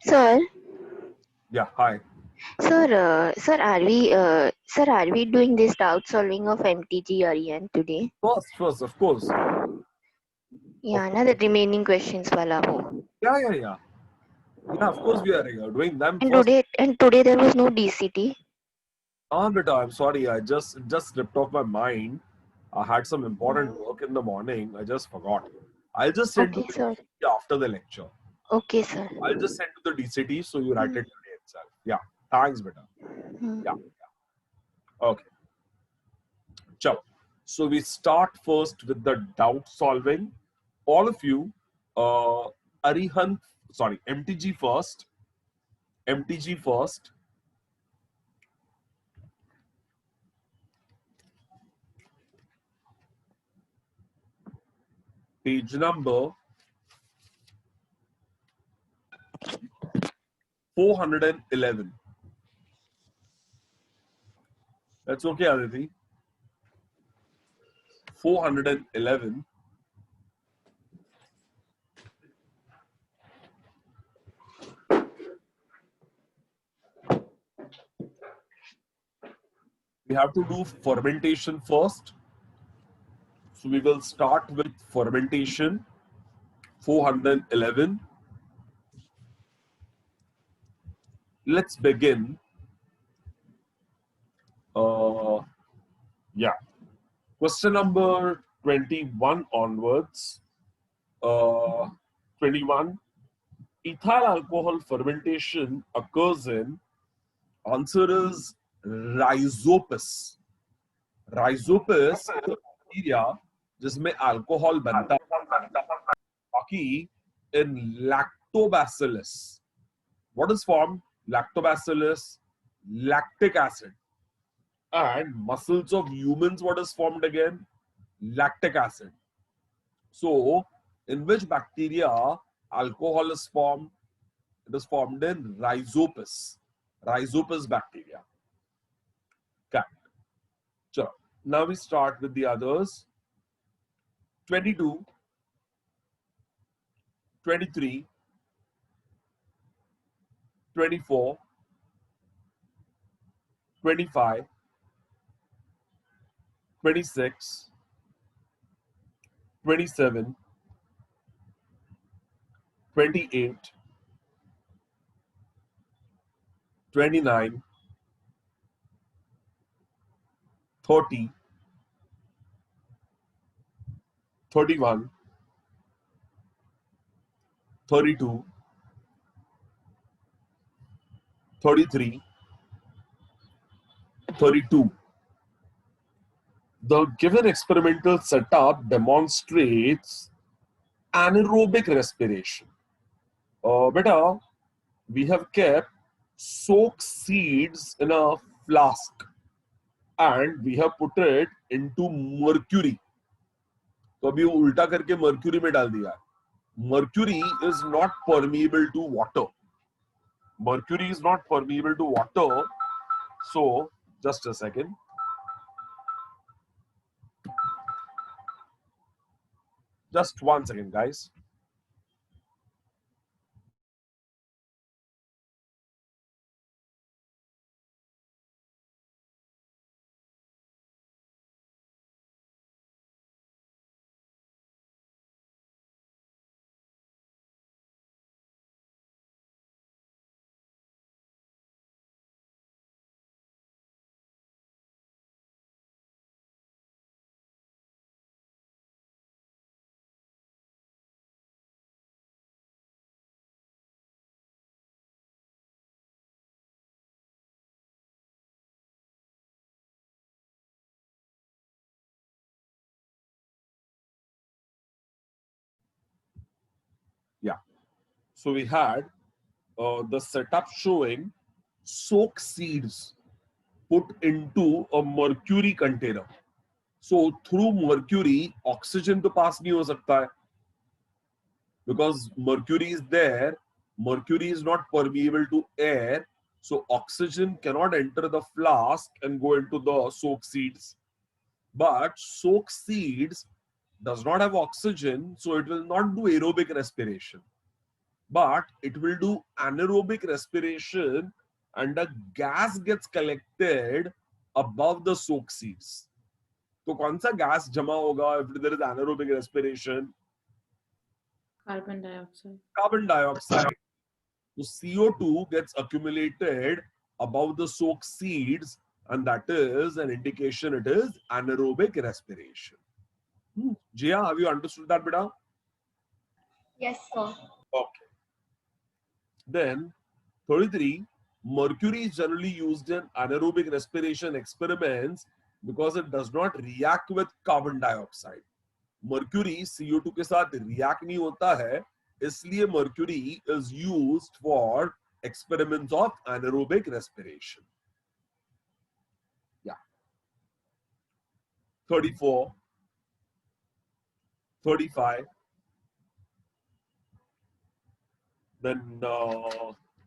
Sir, Yeah, hi. sir, are we doing this doubt solving of MTG Aryan today? First, of course. Of Yeah, course. ना the remaining questions wala ho. Yeah. Yeah, of course we are doing them And first. today there was no DCT. Beta, I'm sorry. I just slipped off my mind. I had some important Hmm. work in the morning. I just forgot. I'll just send to Okay, the sir. DCT after the lecture. Okay, sir. I'll just send to the DCT so you write Hmm. it today itself. Yeah. Thanks, beta. Hmm. Yeah. Okay. Ciao. So we start first with the doubt solving. All of you, Arihant, sorry, MTG first. MTG first. Page number 411. That's okay, Aditi. 411. We have to do fermentation first. So we will start with fermentation. 411. Let's begin. Uh, yeah. Question number 21 onwards. 21. Ethyl alcohol fermentation occurs in, answer is rhizopus. Rhizopus bacteria जिसमें alcohol बनता है बाकी in lactobacillus. What is formed? Lactobacillus, lactic acid. And muscles of humans, what is formed again? Lactic acid. So in which bacteria alcohol is formed? It is formed in rhizopus. Rhizopus bacteria. Correct. So now we start with the others. 22, 23, 24, 25, 26, 27, 28, 29, 30, 31, 32, 33, 32. The given experimental setup demonstrates anaerobic respiration. Beta, we have kept soak seeds in a flask and we have put it into mercury. तो अभी उल्टा करके mercury में डाल दिया. Mercury is not permeable to water. Mercury is not permeable to water. So, just a second. Just 1 second, guys. Yeah. So we had the setup showing soak seeds put into a mercury container. So through mercury, oxygen to pass नहीं हो सकता है because mercury is there. Mercury is not permeable to air, so oxygen cannot enter the flask and go into the soak seeds. But soak seeds does not have oxygen, so it will not do aerobic respiration. but it will do anaerobic respiration and the gas gets collected above the soak seeds. तो कौन सा gas जमा होगा if there is anaerobic respiration? Carbon dioxide. Carbon dioxide. So CO2 gets accumulated above the soak seeds, and that is an indication it is anaerobic respiration. Jia, have you understood that, beta? Yes, sir. Okay. Then 33, mercury is generally used in anaerobic respiration experiments because it does not react with carbon dioxide. Mercury CO2 के साथ react नहीं होता है, इसलिए mercury is used for experiments of anaerobic respiration. Yeah. 34, 35. Then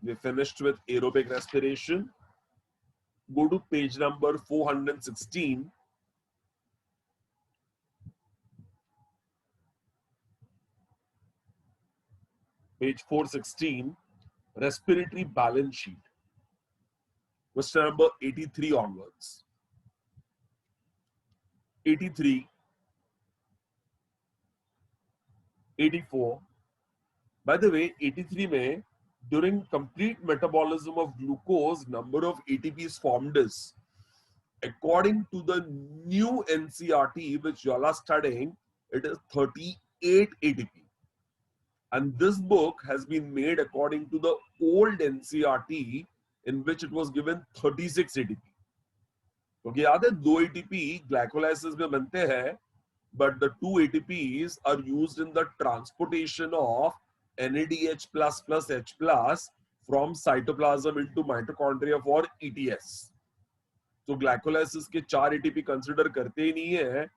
we finished with aerobic respiration. Go to page number 416. Page 416, respiratory balance sheet. Question number 83 onwards. 83, 84. By the way, 83 में during complete metabolism of glucose, number of ATPs formed is, according to the new NCRT which you all are studying, it is 38 ATP. And this book has been made according to the old NCRT in which it was given 36 ATP. क्योंकि याद है 2 ATP glycolysis में बनते हैं, but the 2 ATPs are used in the transportation of NADH plus plus H plus from cytoplasm into mitochondria for ETS. So glycolysis के 4 ATP consider करते ही नहीं है,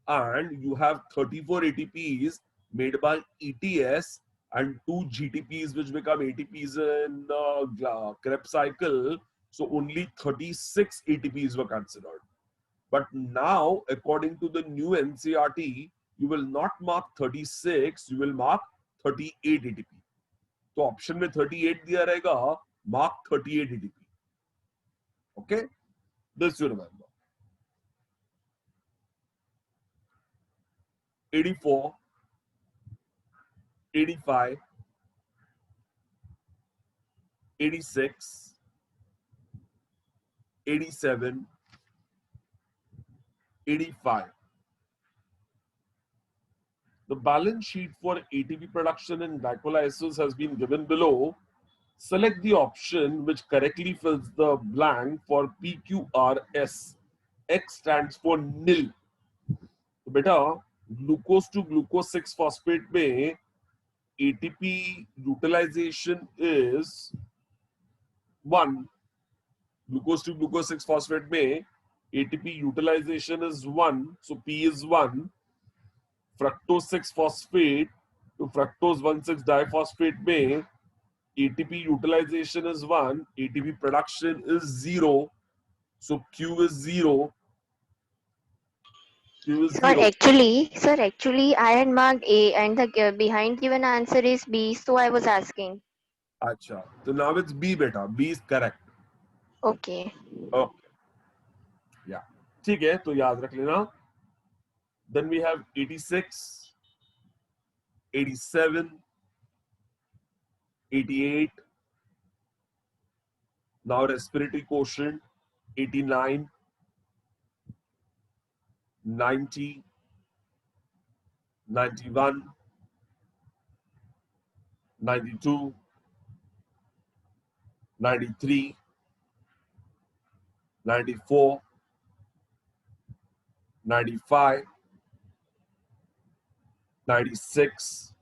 and you have 34 ATPs made by ETS and 2 GTPs which become ATPs in the Krebs cycle. So only 36 ATPs were considered. But now, according to the new NCRT, you will not mark 36, you will mark 38 ATP. So option में 38 दिया रहेगा, mark 38 ATP. Okay? This you remember. 84, 85, 86, 87, 85. The balance sheet for ATP production and glycolysis has been given below. Select the option which correctly fills the blank for PQRS. X stands for nil. तो बेटा glucose to glucose 6 phosphate में ATP utilization is 1. Glucose to glucose 6 phosphate में ATP utilization is 1. So P is 1. Fructose 6 phosphate to fructose 1,6 diphosphate में ATP utilization is 1. ATP production is 0. So Q is 0. Q is 0. Sir, actually, I had marked A and the behind given answer is B, so I was asking. अच्छा, so now it's B beta. B is correct. Okay. Okay. Yeah. ठीक है, तो याद रख लेना. Then we have 86, 87, 88. Now respiratory quotient 89, 90, 91, 92, 93, 94, 95, 96.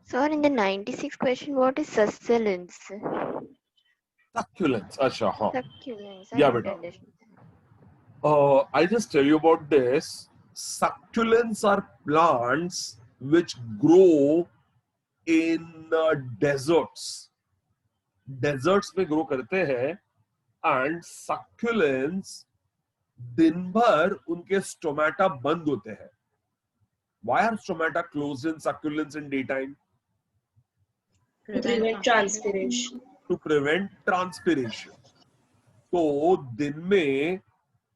Sir, in the 96 question, what is succulence? Succulents. Asha, huh. Succulents. I Yeah, don't beta. understand. I'll just tell you about this. Succulents are plants which grow in deserts. Deserts में grow करते हैं, and succulents दिन भर उनके stomata बंद होते हैं. Why are stomata closed in succulents in daytime? Prevent transpiration. To prevent transpiration. तो दिन में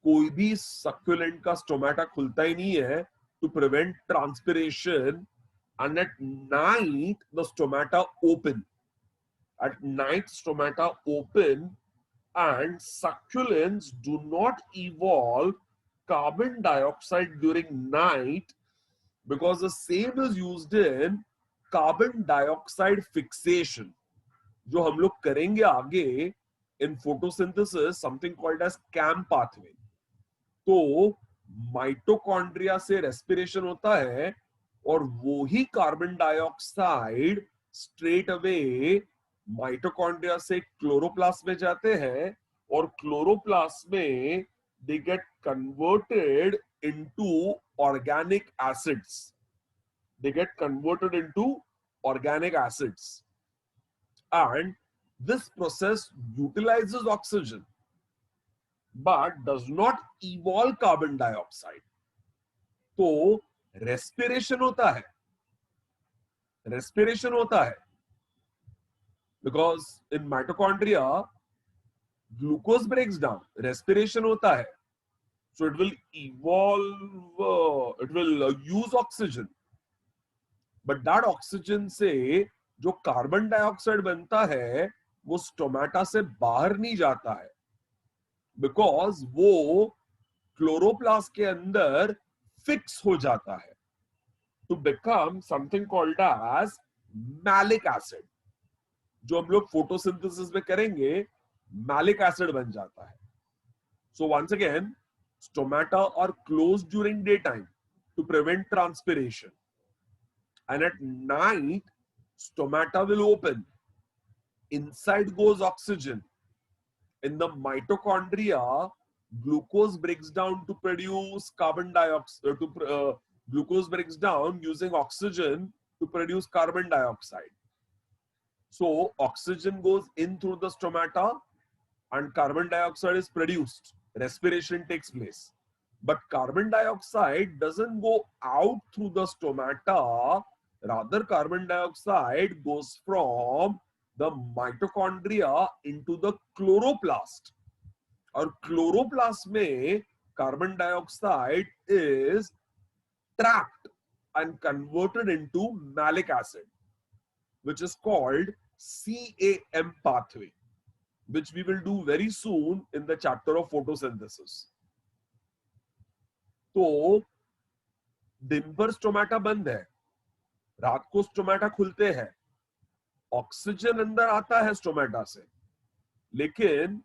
कोई भी सक्यूलेंट का स्टोमेटा खुलता ही नहीं है to prevent transpiration, and at night the stomata open. At night, stomata open, and succulents do not evolve carbon dioxide during night because the same is used in carbon dioxide fixation, जो हम लोग करेंगे आगे in photosynthesis, something called as CAM pathway। तो mitochondria से respiration होता है और वो ही carbon dioxide straight away mitochondria से क्लोरोप्लास्ट में जाते हैं, और क्लोरोप्लास्ट में they get converted into organic acids. They get converted into organic acids, and this process utilizes oxygen but does not evolve carbon dioxide। तो respiration होता है, because in mitochondria glucose breaks down, respiration होता है, so it will evolve, it will use oxygen, but that oxygen से जो carbon dioxide बनता है वो स्टोमेटा से बाहर नहीं जाता है, बिकॉज वो क्लोरोप्लास्ट के अंदर फिक्स हो जाता है to become something called as malic acid. जो हम लोग फोटोसिंथेसिस में करेंगे मैलिक एसिड बन जाता है। So once again, stomata are close during day time to prevent transpiration, and at night stomata will open, inside goes oxygen, in the mitochondria glucose breaks down to produce carbon dioxide, glucose breaks down using oxygen to produce carbon dioxide. So oxygen goes in through the stomata and carbon dioxide is produced, respiration takes place, but carbon dioxide doesn't go out through the stomata, rather carbon dioxide goes from the mitochondria into the chloroplast, और chloroplast में carbon dioxide is trapped and converted into malic acid, which is called CAM pathway, which we will do very soon in the chapter of photosynthesis। तो दिन भर stomata बंद है, रात को stomata खुलते हैं, ऑक्सीजन अंदर आता है स्टोमेटा से, लेकिन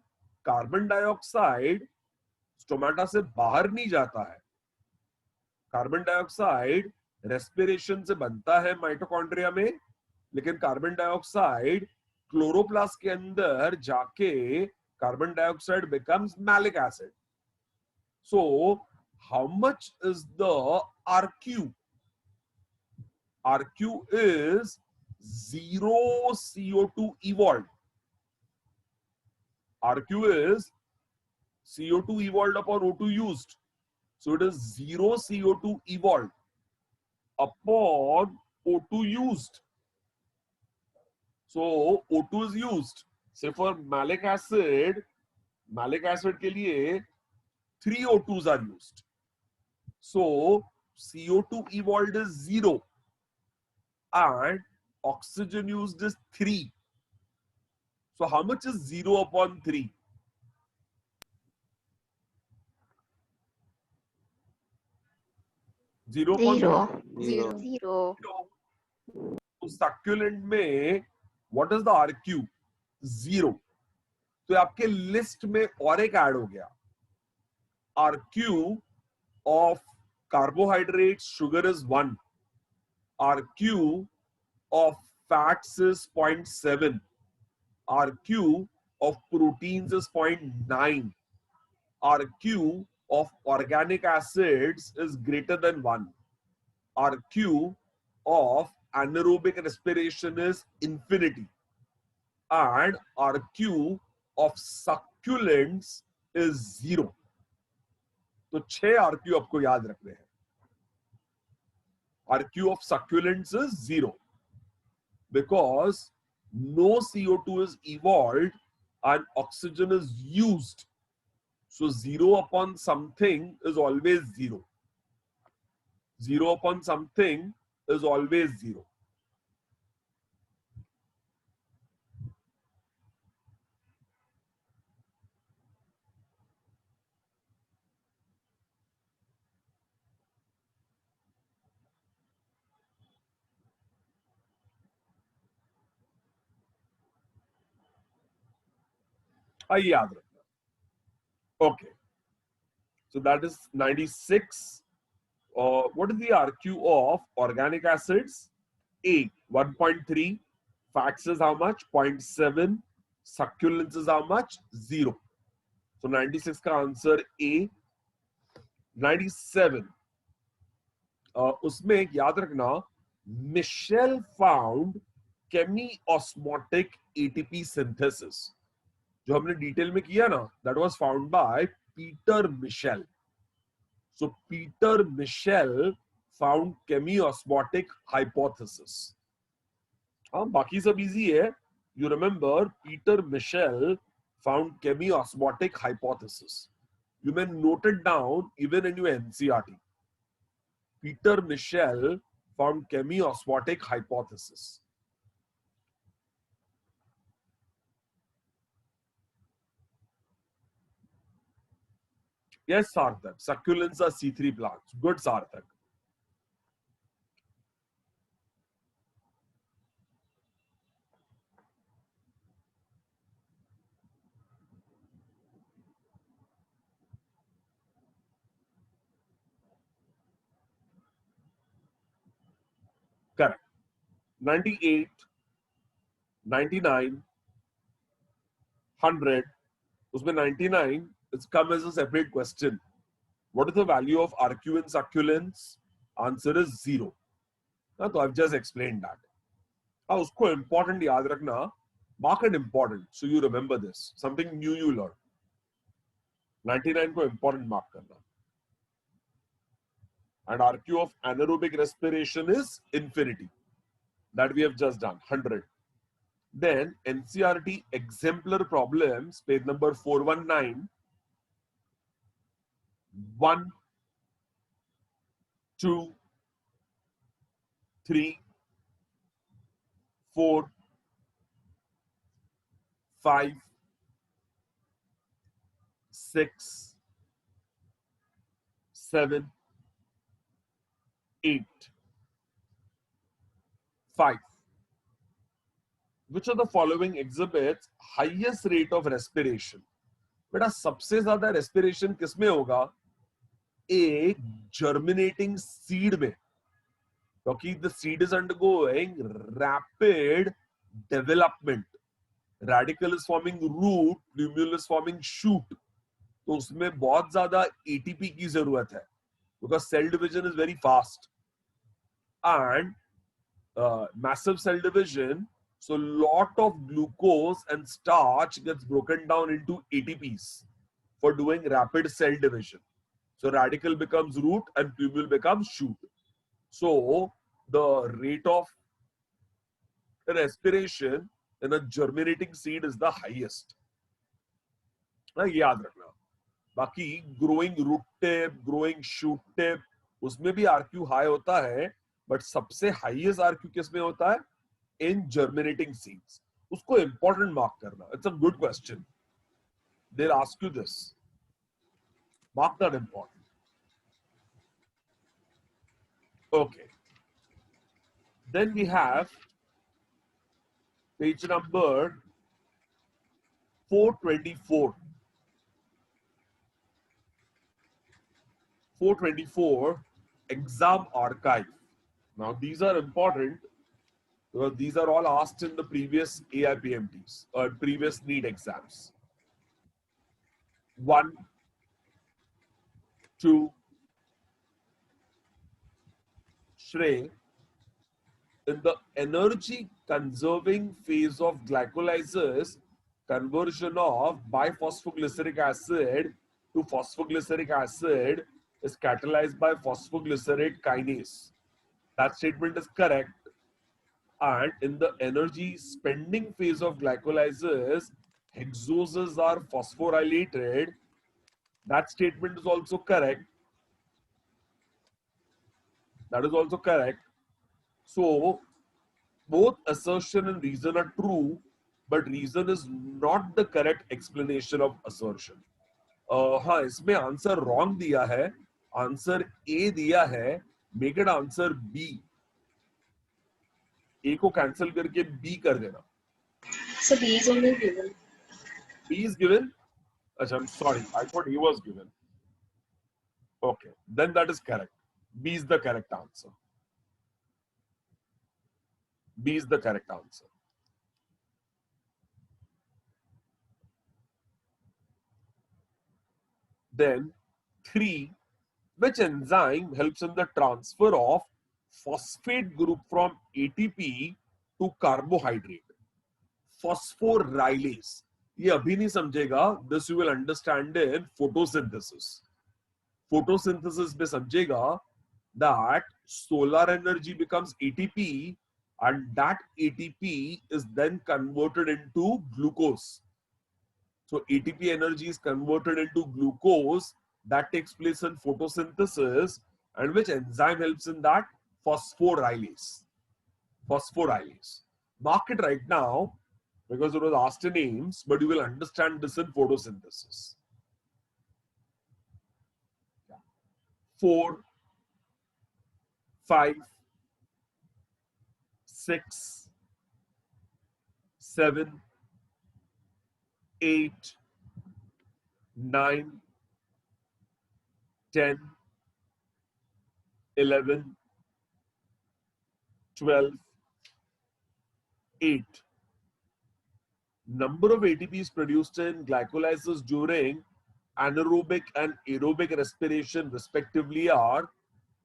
कार्बन डाइऑक्साइड स्टोमेटा से बाहर नहीं जाता है। कार्बन डाइऑक्साइड रेस्पिरेशन से बनता है माइटोकॉन्ड्रिया में, लेकिन कार्बन डाइऑक्साइड क्लोरोप्लास्ट के अंदर जाके carbon dioxide becomes malic acid. So how much is the RQ? RQ is 0 CO2 evolved. RQ is CO2 evolved upon O2 used. So it is 0 CO2 evolved upon O2 used. So O2 is used. Say for malic acid के लिए 3 O2s are used. So CO2 evolved is 0 and oxygen used is 3. So how much is 0 upon 3? 0 upon 3. Zero. तो succulent में what is the RQ? 0. तो आपके list में और एक add हो गया, RQ of carbohydrates, sugar is 1. RQ of fats is 0.7. RQ of proteins is 0.9. RQ of organic acids is greater than 1. RQ of anaerobic respiration is infinity. And RQ of succulents is 0. तो 6 RQ आपको याद रखने हैं। RQ of succulents is 0 because no CO2 is evolved and oxygen is used. So 0 upon something is always 0. 0 upon something is always 0. याद रखना. Okay. So that is 96. What is the RQ of organic acids? A, 1.3. Fats is how much? 0.7. Succulents is how much? 0. So 96 का answer A. 97. उसमें एक याद रखना, Michel found chemiosmotic ATP synthesis. जो हमने detail में किया ना, that was found by Peter Michel. So Peter Michel found chemiosmotic hypothesis. हाँ, बाकी सब easy है. You remember Peter Michel found chemiosmotic hypothesis. You may note it down even in your NCERT. Peter Michel found chemiosmotic hypothesis. Yes, Sarthak. Succulents are C3 plants. Good, Sarthak. Correct. 98, 99, 100. Usme 99 is come as a separate question. What is the value of RQ in succulents? Answer is 0. So I've just explained that. Now, usko important yaad rakhna. Mark it important so you remember this. Something new you learn. 99 ko important mark karna. And RQ of anaerobic respiration is infinity. That we have just done, 100. Then NCERT exemplar problems, page number 419. 1, 2, 3, 4, 5, 6, 7, 8, 5. Which of the following exhibits highest rate of respiration? बेटा सबसे ज्यादा respiration किसमें होगा? एक germinating seed में, क्योंकि the seed is undergoing rapid development. Radicle is forming root, plumule is forming shoot. तो उसमें बहुत ज्यादा ATP की जरूरत है, because cell division is very fast and massive cell division. So lot of glucose and starch gets broken down into ATPs for doing rapid cell division. So radicle becomes root and plumule becomes shoot. So the rate of respiration in a germinating seed is the highest. याद रखना. बाकी growing root tip, growing shoot tip, उसमें भी RQ high होता है, but सबसे highest RQ किसमें होता है? In germinating seeds. उसको important mark करना. It's a good question. They'll ask you this. Mark that important. Okay. Then we have page number 424. 424, exam archive. Now these are important because these are all asked in the previous AIPMTs or previous NEET exams. 1, 2, Shrey, in the energy conserving phase of glycolysis, conversion of biphosphoglyceric acid to phosphoglyceric acid is catalyzed by phosphoglycerate kinase. That statement is correct. And in the energy spending phase of glycolysis, hexoses are phosphorylated. That statement is also correct. That is also correct. So both assertion and reason are true, but reason is not the correct explanation of assertion. हाँ, इसमें answer wrong दिया है, answer A दिया है, make it answer B. ए को cancel करके B कर देना. So B is only given. B is given. अच्छा, I'm sorry, I thought A was given. Okay, then that is correct. B is the correct answer. B is the correct answer. Then 3, which enzyme helps in the transfer of phosphate group from ATP to carbohydrate? Phosphorylase. ये अभी नहीं समझेगा. This you will understand in photosynthesis. Photosynthesis में समझेगा that solar energy becomes ATP and that ATP is then converted into glucose. So ATP energy is converted into glucose. That takes place in photosynthesis. And which enzyme helps in that? Phosphorylase. Phosphorylase. Mark it right now because it was asked in names, but you will understand this in photosynthesis. 4, 5, 6, 7, 8, 9, 10, 11, 12, 8. Number of ATPs produced in glycolysis during anaerobic and aerobic respiration respectively are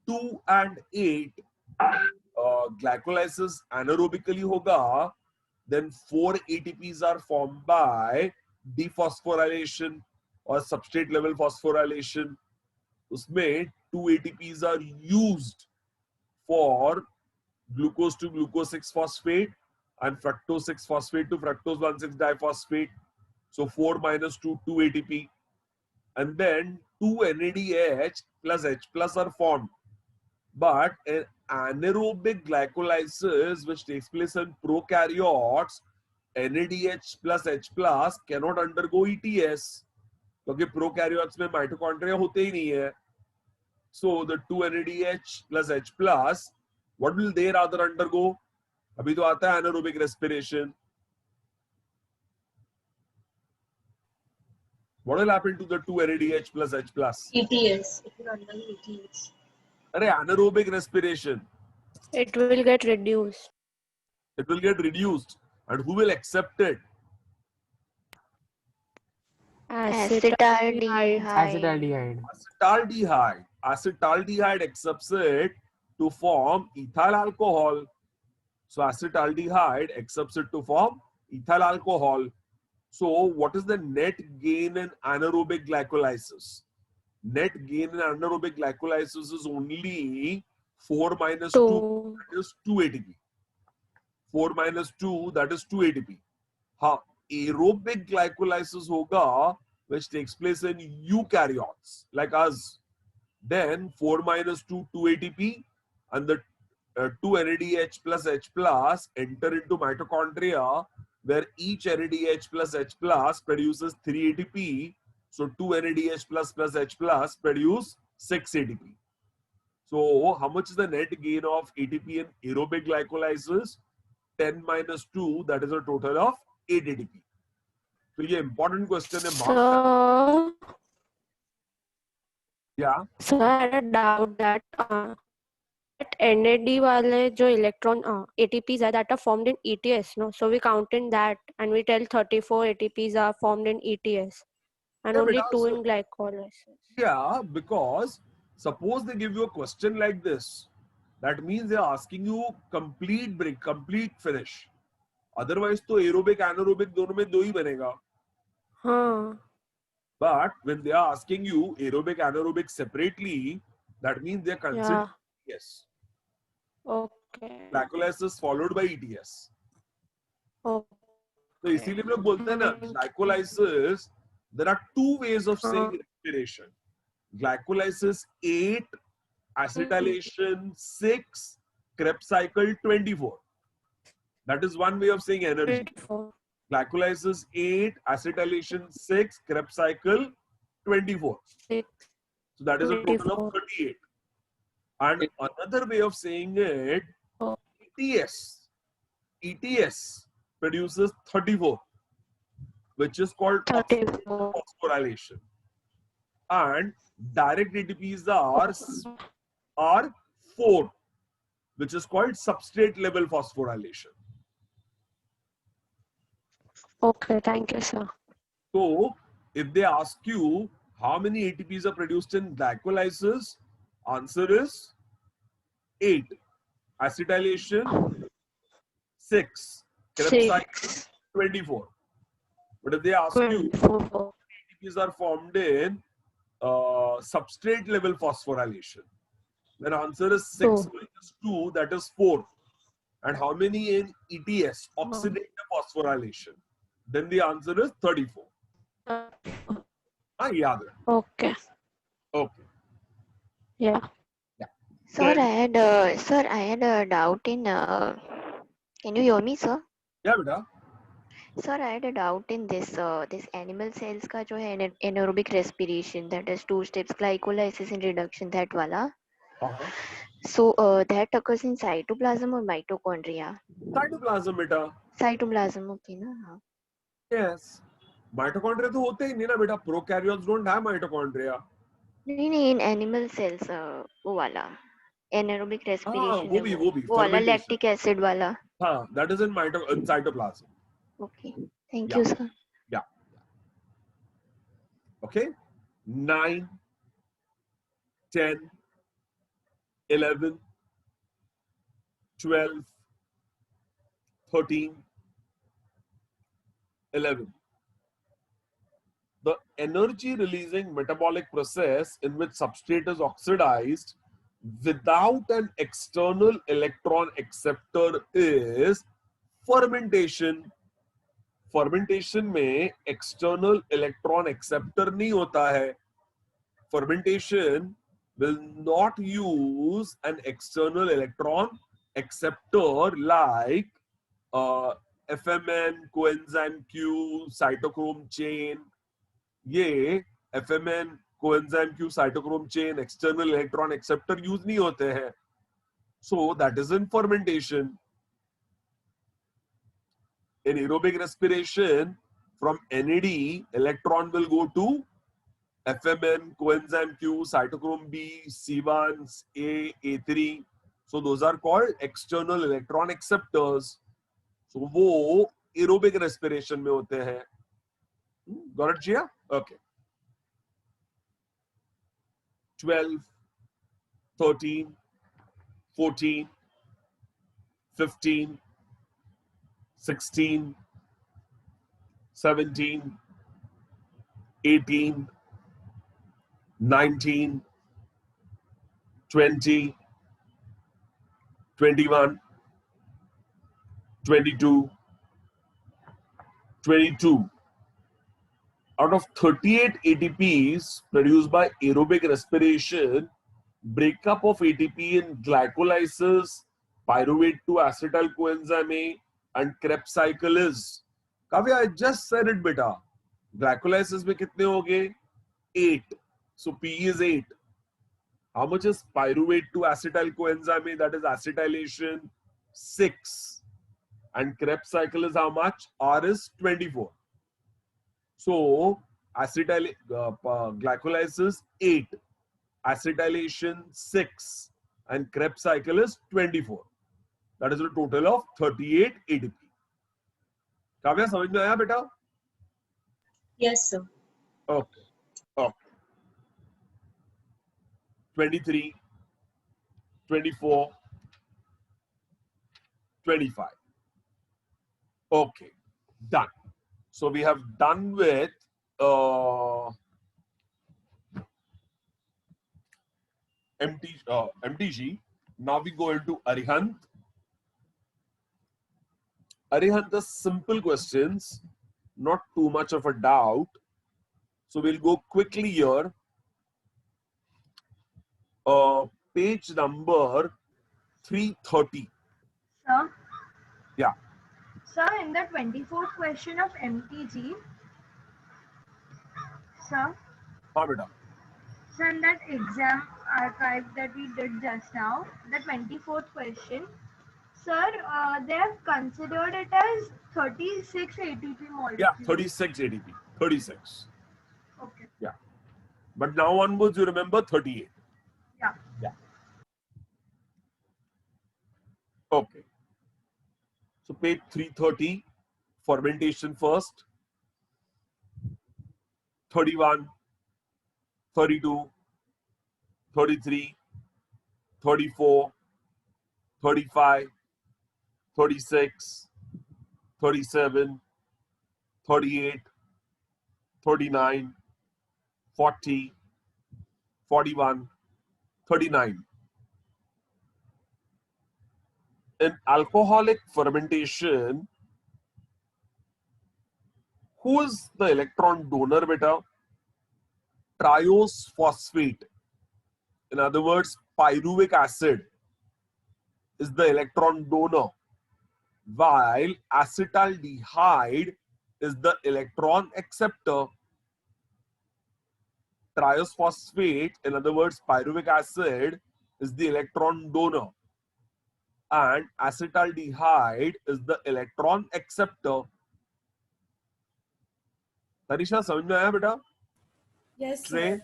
2 and 8. Glycolysis anaerobically hoga, then 4 ATPs are formed by dephosphorylation or substrate level phosphorylation. Usme 2 ATPs are used for glucose to glucose 6 phosphate and fructose 6 phosphate to fructose 1,6 diphosphate. So 4 minus 2, 2 ATP. And then 2 NADH plus H plus are formed. But in anaerobic glycolysis, which takes place in prokaryotes, NADH plus H plus cannot undergo ETS. क्योंकि prokaryotes में mitochondria होते ही नहीं है. So the 2 NADH plus H plus, what will they rather undergo? अभी तो आता है anaerobic respiration. What will happen to the 2 NADH plus H plus? ETS. It will undergo ETS. अरे anaerobic respiration. It will get reduced. It will get reduced. And who will accept it? Acetaldehyde. Acetaldehyde. Acetaldehyde. Acetaldehyde accepts it to form ethyl alcohol. So acetaldehyde accepts it to form ethyl alcohol. So what is the net gain in anaerobic glycolysis? Net gain in anaerobic glycolysis is only 4 minus 2, that is 2 ATP. 4 minus 2, that is 2 ATP. How aerobic glycolysis hoga, which takes place in eukaryotes like us. Then 4 minus 2, 2 ATP, and the 2 NADH plus H plus enter into mitochondria, where each NADH plus H plus produces 3 ATP. So 2 NADH plus H plus produce 6 ATP. So how much is the net gain of ATP in aerobic glycolysis? 10 minus 2, that is a total of 8 ATP. So ये important question है. So, Yeah. so I had a doubt that NAD वाले जो electron ATPs are that are formed in ETS, no? So we count in that and we tell 34 ATPs are formed in ETS and Yeah, only but 2 also, in glycolysis. yeah, because suppose they give you a question like this, that means they are asking you complete break, complete finish. Otherwise, तो aerobic, anaerobic दोनों में 2 ही बनेगा. हाँ. But when they are asking you aerobic, anaerobic separately, that means they are considering yes. Okay. Okay. Glycolysis followed by ETS. Okay. तो इसीलिए हम लोग बोलते हैं ना glycolysis. There are two ways of saying respiration. Glycolysis 8, acetylation 6, Krebs cycle 24. That is one way of saying energy. 24. Glycolysis 8, acetylation 6, Krebs cycle 24. 6. So that is a total of 24. 38. And another way of saying it, Oh. ETS produces 34, which is called 34. phosphorylation. And direct ATPs are 4, which is called substrate level phosphorylation. Okay, thank you, sir. So if they ask you how many ATPs are produced in glycolysis, answer is 8. Acetylation 6. Krebs cycle 24. But if they ask you 24. ATPs are formed in substrate level phosphorylation, then answer is 6 minus 2, that is 4. And how many in ETS, oxidative phosphorylation? Then the answer is 34. Yaad hai. Okay. Okay. Yeah. Sir, Then- I had a doubt in. Can you hear me, sir? Yeah, beta. Sir, I had a doubt in this animal cells का जो है anaerobic respiration, that is 2 steps glycolysis and reduction, that वाला. Uh-huh. So that occurs in cytoplasm or mitochondria? Cytoplasm, beta. Cytoplasm, okay ना? हाँ. Yes. Mitochondria तो होते ही नहीं ना बेटा. Prokaryotes don't have mitochondria. नहीं in animal cells वो वाला anaerobic respiration वो है भी वो वाला fermentation. lactic acid वाला. हाँ, that is in cytoplasm. Okay, thank Yeah. you, sir. Yeah. Okay. 9, 10, 11, 12, 13, 11. The energy releasing metabolic process in which substrate is oxidized without an external electron acceptor is fermentation. Fermentation में external electron acceptor नहीं होता है. Fermentation will not use an external electron acceptor like FMN, coenzyme Q, cytochrome chain. ये FMN, coenzyme Q, cytochrome chain, external electron acceptor use नहीं होते हैं. So that is in fermentation. In aerobic respiration, from NAD, electron will go to FMN, coenzyme Q, cytochrome B, C1, A, A3. So those are called external electron acceptors. So वो aerobic respiration में होते हैं. Got it, Jia? Okay. 12, 13, 14, 15, 16, 17, 18, 19, 20, 21, 22, 22. Out of 38 ATPs produced by aerobic respiration, breakup of ATP in glycolysis, pyruvate to acetyl coenzyme A, and Krebs cycle is. Kavya, I just said it, beta. Glycolysis में कितने हो गए? 8. So P is 8. How much is pyruvate to acetyl coenzyme A? That is acetylation 6. And Krebs cycle is how much? R is 24. So glycolysis 8, acetylation 6, and Krebs cycle is 24. That is a total of 38 ATP. Kavya समझ में आया बेटा? Yes, sir. Okay. Okay. 23, 24, 25. Okay. Done. So we have done with MTG. Now we go into Arihant. Arihant, the simple questions, not too much of a doubt. So we'll go quickly here. Page number 330. Sir? Yeah. Sir, in the 24th question of MTG, sir, Beta. so in that exam archive that we did just now, the 24th question, sir, they have considered it as 36 ATP molecules. Yeah, 36 ATP. 36. Okay. Yeah. But now onwards, you remember 38. Yeah. Yeah. Okay. So page 330, fermentation first. 31, 32, 33, 34, 35, 36, 37, 38, 39, 40, 41, 39. In alcoholic fermentation, who is the electron donor, beta? Triose phosphate. In other words, pyruvic acid is the electron donor, while acetaldehyde is the electron acceptor. Triose phosphate, in other words, pyruvic acid, is the electron donor, and acetaldehyde is the electron acceptor. Tanisha, समझ में आया बेटा? Yes, Trey? sir.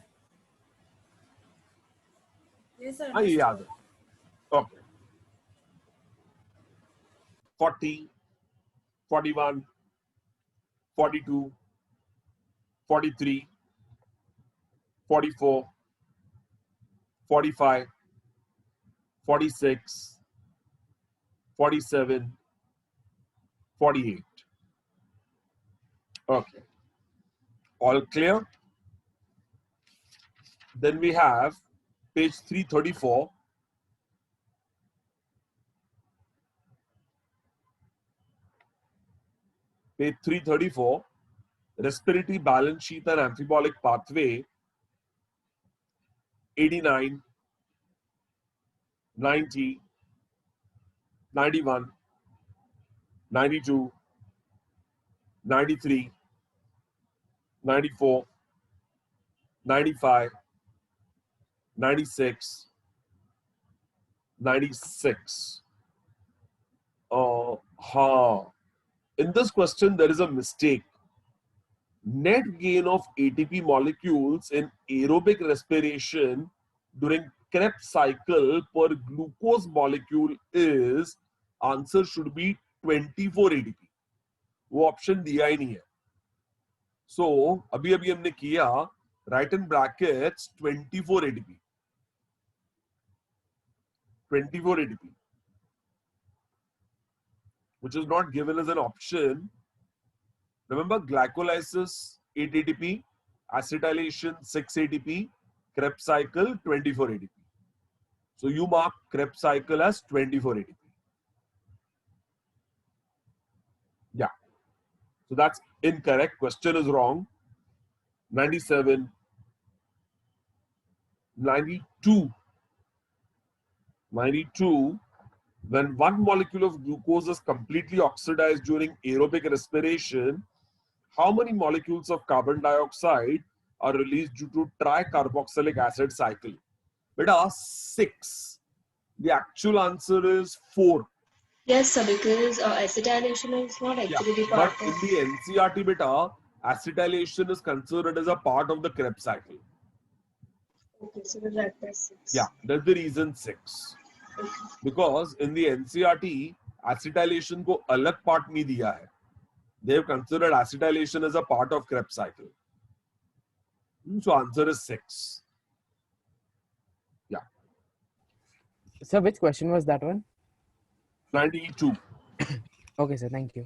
Yes, sir. हाँ, ये याद understood. है. Okay. 40, 41, 42, 43, 44, 45, 46, 47, 48. Okay. All clear? Then we have page 334. Page 334, respiratory balance sheet and amphibolic pathway. 89, 90, 91, 92, 93, 94, 95, 96, 96. In this question, there is a mistake. Net gain of ATP molecules in aerobic respiration during Krebs cycle per glucose molecule is, answer should be 24 ATP. वो option दिया ही नहीं है. So अभी हमने किया, write in brackets 24 ATP. 24 ATP, which is not given as an option. Remember, glycolysis 8 ATP, acetylation 6 ATP, Krebs cycle 24 ATP. So you mark Krebs cycle as 24 ATP. Yeah. So that's incorrect. Question is wrong. 97, 92, 92. When one molecule of glucose is completely oxidized during aerobic respiration, how many molecules of carbon dioxide are released due to tricarboxylic acid cycle? Beta, 6. The actual answer is 4. Yes, sir, because acetylation is not actually the But part in of. the NCRT beta, acetylation is considered as a part of the Krebs cycle. Okay, so we'll write that 6. Yeah, that's the reason 6. Okay. Because in the NCRT, acetylation को अलग part नहीं दिया है. They have considered acetylation as a part of Krebs cycle. So answer is 6. Yeah. Sir, which question was that one? 92. Okay, sir. Thank you.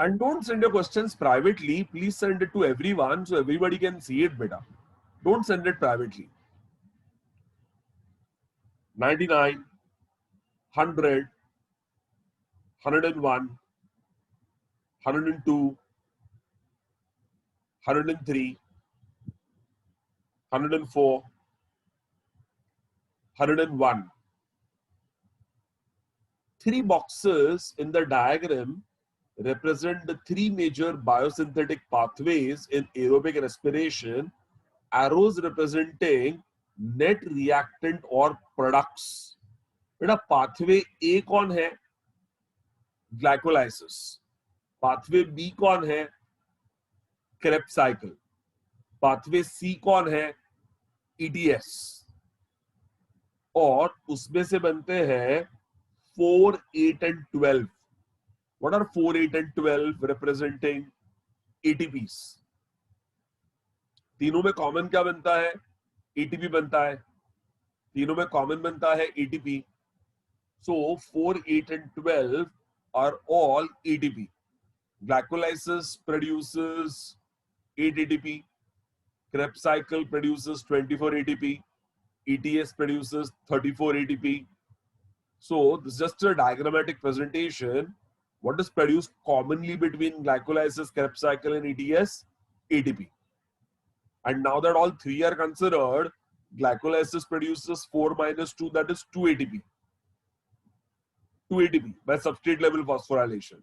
And don't send your questions privately. Please send it to everyone so everybody can see it better. Don't send it privately. 99, 100, 101, 102, 103, 104, 101. Three boxes in the diagram represent the three major biosynthetic pathways in aerobic respiration, arrows representing net reactant or products. बेटा pathway A कौन है? Glycolysis. Pathway B कौन है? Krebs cycle. Pathway C कौन है? ETS. और उसमें से बनते हैं 4, 8 and 12. What are 4, 8 and 12 representing ATPs? तीनों में कॉमन क्या बनता है? ATP बनता है. तीनों में कॉमन बनता है ATP. So 4, 8 and 12 are all ATP. Glycolysis produces 8 ATP. Krebs cycle produces 24 ATP. ETS produces 34 ATP. So this is just a diagrammatic presentation. What is produced commonly between glycolysis, Krebs cycle and ETS? ATP. And now that all three are considered, glycolysis produces 4 minus 2, that is 2 ATP. 2 ATP by substrate level phosphorylation.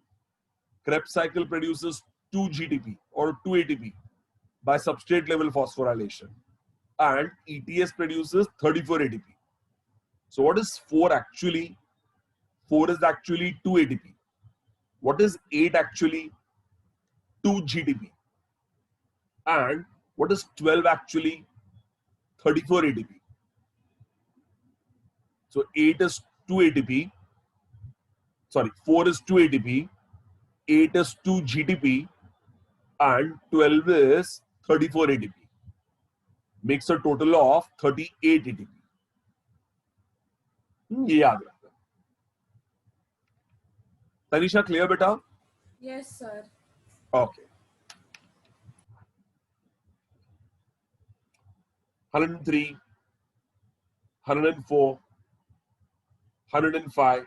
Krebs cycle produces 2 GTP or 2 ATP by substrate level phosphorylation. And ETS produces 34 ATP. So what is 4 actually? 4 is actually 2 ATP. What is 8 actually? 2 GTP. And what is 12 actually? 34 ATP. So 8 is 2 ATP. Sorry, 4 is 2 ATP. 8 is 2 GTP. And 12 is 34 ATP. Makes a total of 38 ATP. ये याद रखना. Tanisha clear बेटा? Yes, sir. Okay. 103, 104, 105,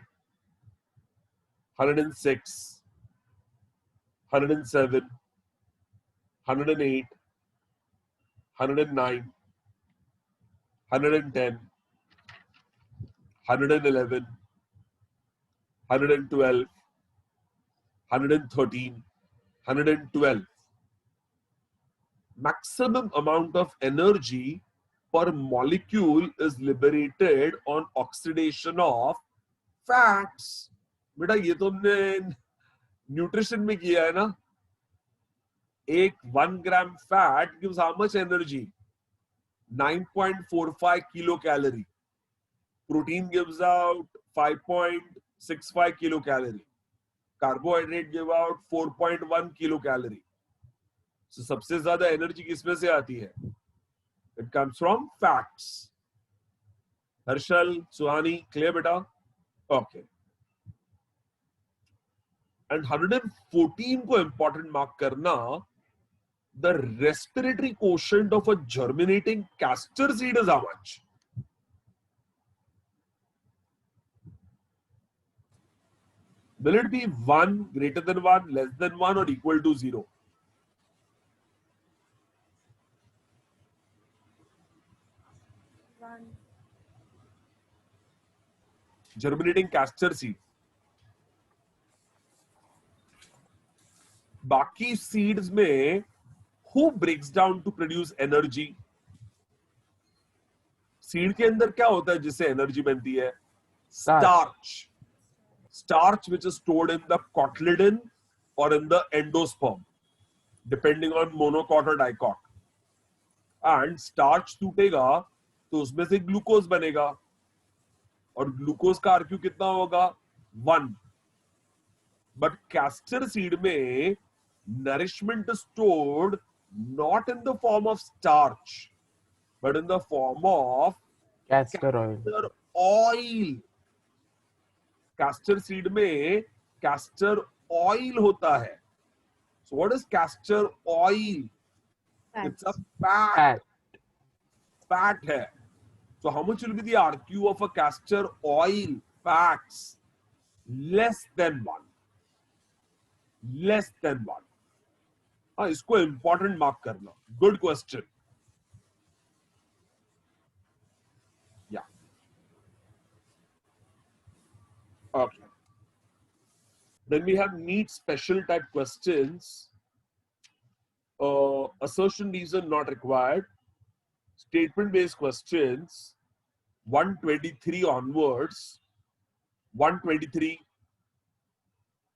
106, 107, 108, 109, 110, 111, 112, 113, 112. Maximum amount of energy per molecule is liberated on oxidation of fats. बेटा ये तो हमने nutrition में किया है ना. एक 1 gram fat gives how much energy? 9.45 kilocalorie. Protein gives out 5.65 kilocalorie. Carbohydrate give out 4.1 kilocalorie. So सबसे ज्यादा एनर्जी किसमें से आती है? It comes from fats. Harshal, Suhani, clear beta? Okay. And 114 को important mark करना. The respiratory quotient of a germinating castor seed is how much? Will it be 1, greater than 1, less than 1, or equal to 0? One. Germinating castor seed. बाकी seeds में who breaks down to produce energy? Seed के अंदर क्या होता है जिससे energy बनती है? Starch. Starch which is stored in the cotyledon or in the endosperm, depending on monocot or dicot. And starch टूटेगा तो उसमें से ग्लूकोज बनेगा और ग्लूकोज का आरक्यू कितना होगा? 1. But castor seed में nourishment is stored not in the form of starch, but in the form of Castor oil. castor oil. Castor seed में castor oil होता है. So what is castor oil? It's a fat. Fat है. So how much will be the RQ of a castor oil? Facts. Less than 1. Less than 1. हाँ, इसको important mark करना. Good question. Yeah. Okay. Then we have neat special type questions. Assertion reason not required. Statement based questions. 123 onwards. 123.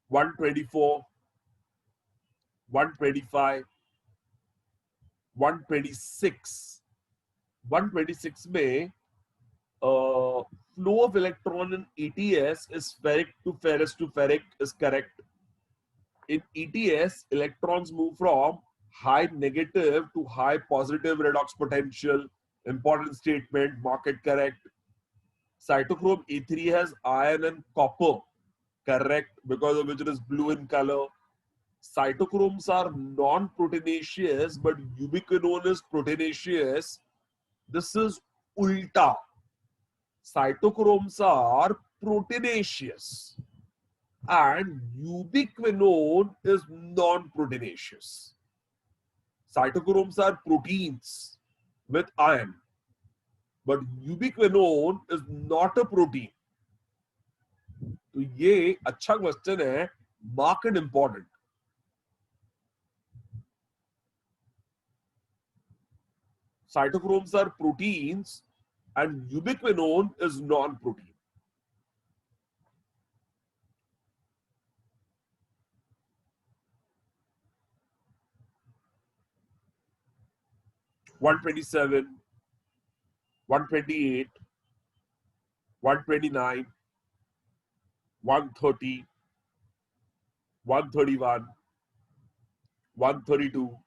124. 125. 126. 126 में flow of electron in ETS is ferric to ferrous to ferric is correct. In ETS, electrons move from high negative to high positive redox potential. Important statement, mark it correct. Cytochrome E3 has iron and copper, correct, because of which it is blue in color. Cytochromes are non-proteinaceous, but ubiquinone is proteinaceous. This is ulta. Cytochromes are proteinaceous and ubiquinone is non-proteinaceous. Cytochromes are proteins with iron, but ubiquinone is not a protein. तो ये अच्छा question है, mark it important. Cytochromes are proteins and ubiquinone is non-protein. One 127, 128, 129, 130, 131, 132.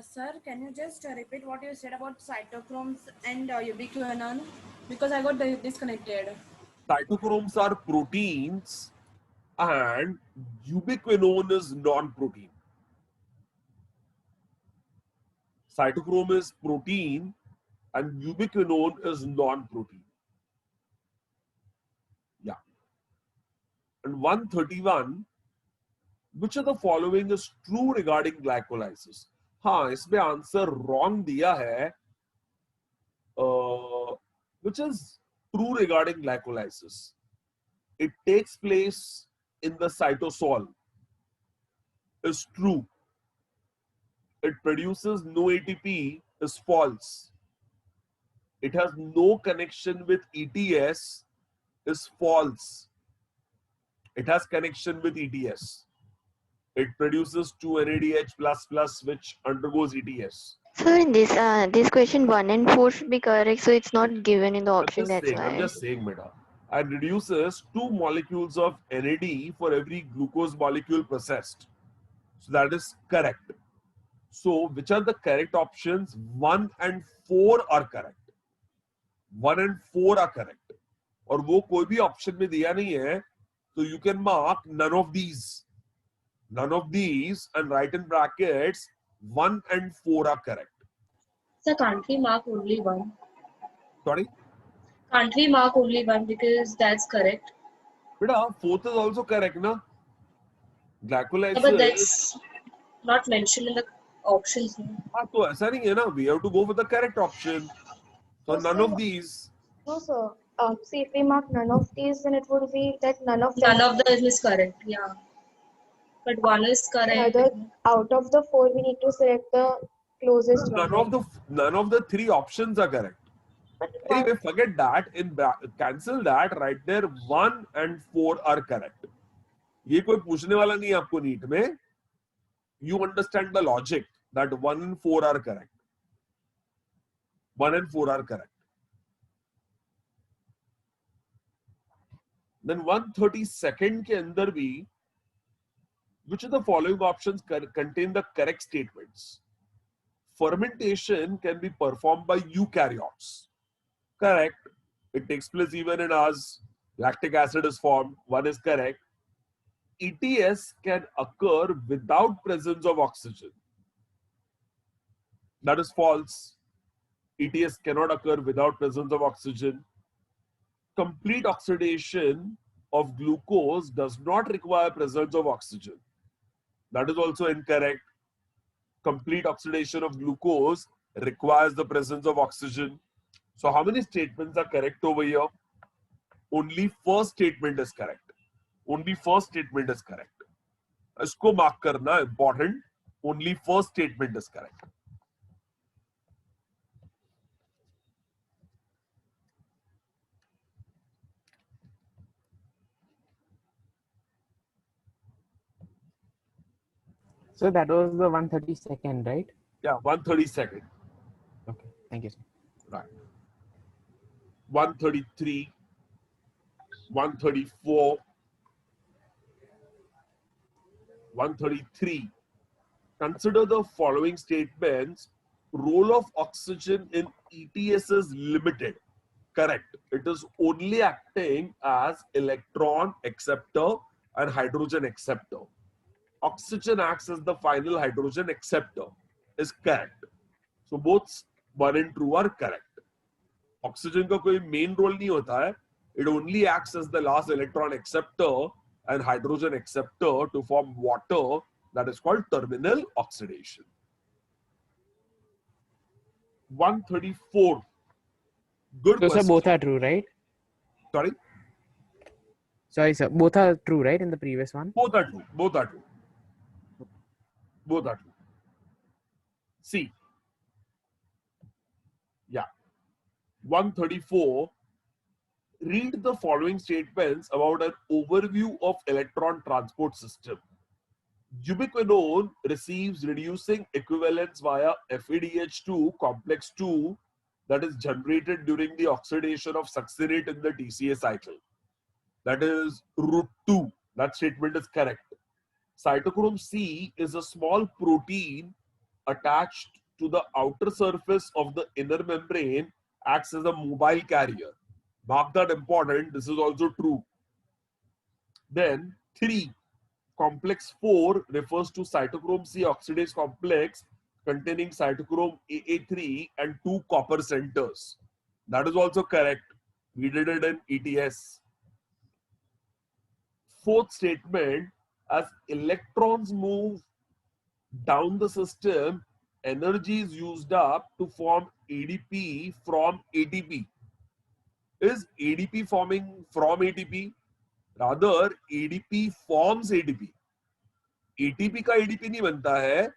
Sir, can you just repeat what you said about cytochromes and ubiquinone? Because I got disconnected. Cytochromes are proteins and ubiquinone is non-protein. Cytochrome is protein and ubiquinone is non-protein. Yeah. And 131, which of the following is true regarding glycolysis? हाँ, इसमें answer wrong दिया है, which is true regarding glycolysis. It takes place in the cytosol. Is true. It produces no ATP is false. It has no connection with ETS is false. It has connection with ETS. It produces 2 NADH++ which undergoes ETS. So in this question 1 and 4 should be correct, so it's not given in the option, that's why. I'm just saying, beta. And reduces 2 molecules of NAD for every glucose molecule processed. So that is correct. So which are the correct options? 1 and 4 are correct. 1 and 4 are correct. और वो कोई भी option में दिया नहीं है, so you can mark none of these. None of these and write in brackets 1 and 4 are correct. So can't we mark only one? Sorry? Can't we mark only one because that's correct? Beta, 4th is also correct, na? Glycolysis. Yeah, but that's not mentioned in the options. हाँ, तो ऐसा नहीं है ना? We have to go for the correct option. So No, none sir. of these. No, sir. See, if we mark none of these, then it would be that none of them. None of them is correct. Yeah. But one is correct. Either out of the 4, we need to select the closest one. None of the 3 options are correct. But Anyway, forget that. Cancel that. Right there, 1 and 4 are correct. ये कोई पूछने वाला नहीं है आपको NEET में. You understand the logic that 1 and 4 are correct. 1 and 4 are correct. Then 132nd के अंदर भी, which of the following options contain the correct statements? Fermentation can be performed by eukaryotes. Correct. It takes place even in us. Lactic acid is formed. 1 is correct. ETS can occur without presence of oxygen. That is false. ETS cannot occur without presence of oxygen. Complete oxidation of glucose does not require presence of oxygen. That is also incorrect. Complete oxidation of glucose requires the presence of oxygen. So how many statements are correct over here? Only first statement is correct. Only first statement is correct. इसको mark करना important. Only first statement is correct. So that was the 132nd, right? Yeah, 132nd. Okay, thank you, sir. Right. 133, 134, 133. Consider the following statements. Role of oxygen in ETS is limited. Correct. It is only acting as electron acceptor and hydrogen acceptor. Oxygen acts as the final hydrogen acceptor. Is correct. So both 1 and 2 are correct. Oxygen का कोई main role नहीं होता है. It only acts as the last electron acceptor and hydrogen acceptor to form water. That is called terminal oxidation. 134. Good So, question. sir, both are true, right? Sorry? Sorry, sir. Both are true, right? In the previous one? Both are true. Both are true. Both are true. C. Yeah. 134. Read the following statements about an overview of electron transport system. Ubiquinone receives reducing equivalence via FADH2 complex 2 that is generated during the oxidation of succinate in the TCA cycle. That is route 2. That statement is correct. Cytochrome C is a small protein attached to the outer surface of the inner membrane, acts as a mobile carrier. Mark that important. This is also true. Then 3. Complex 4 refers to cytochrome C oxidase complex containing cytochrome AA3 and 2 copper centers. That is also correct. We did it in ETS. Fourth statement, as electrons move down the system, energy is used up to form ADP from ATP. Is ADP forming from ATP? Rather, ADP forms ATP. ATP का ADP नहीं बनता है,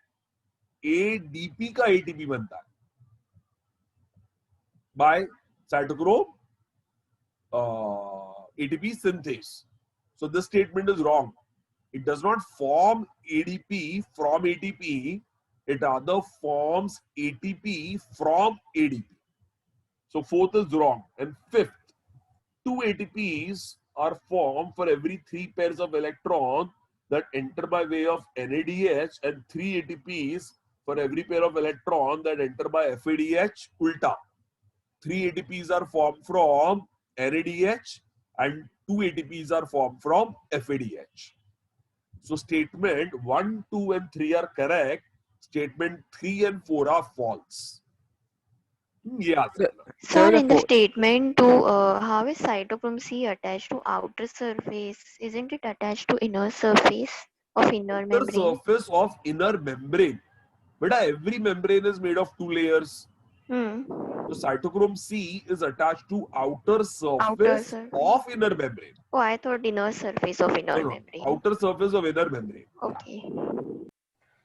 ADP का ATP बनता है by cytochrome ATP synthase. So this statement is wrong. It does not form ADP from ATP. It rather forms ATP from ADP. So fourth is wrong. And fifth, 2 ATPs are formed for every 3 pairs of electrons that enter by way of NADH and 3 ATPs for every pair of electrons that enter by FADH ulta. 3 ATPs are formed from NADH and 2 ATPs are formed from FADH. So statement 1, 2 and 3 are correct. Statement 3 and 4 are false. Yeah. Sir, in the statement to how is cytochrome C attached to outer surface? Isn't it attached to inner surface of inner membrane? Surface of inner membrane. But every membrane is made of 2 layers. So cytochrome C is attached to outer surface of inner membrane. Oh, I thought inner surface of inner membrane. Outer surface of inner membrane. Okay.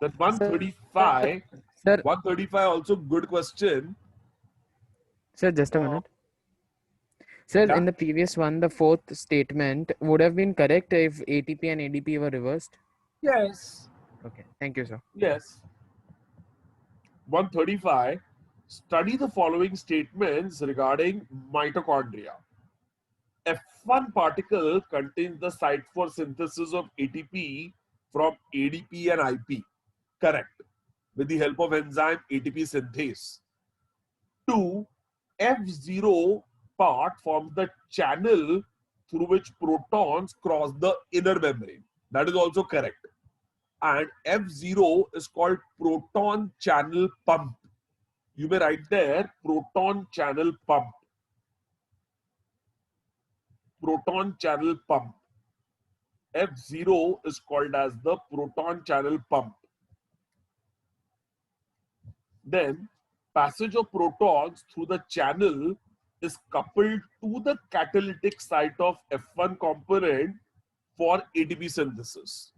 Then 135. Sir, 135 also good question. Sir, just a minute. Sir, in the previous one, the fourth statement would have been correct if ATP and ADP were reversed? Yes. Okay, thank you, sir. Yes. 135. Study the following statements regarding mitochondria. F1 particle contains the site for synthesis of ATP from ADP and IP. Correct. With the help of enzyme ATP synthase. 2. F0 part forms the channel through which protons cross the inner membrane. That is also correct. And F0 is called proton channel pump. You may write there proton channel pump. Proton channel pump. F0 is called as the proton channel pump. Then passage of protons through the channel is coupled to the catalytic site of F1 component for ATP synthesis.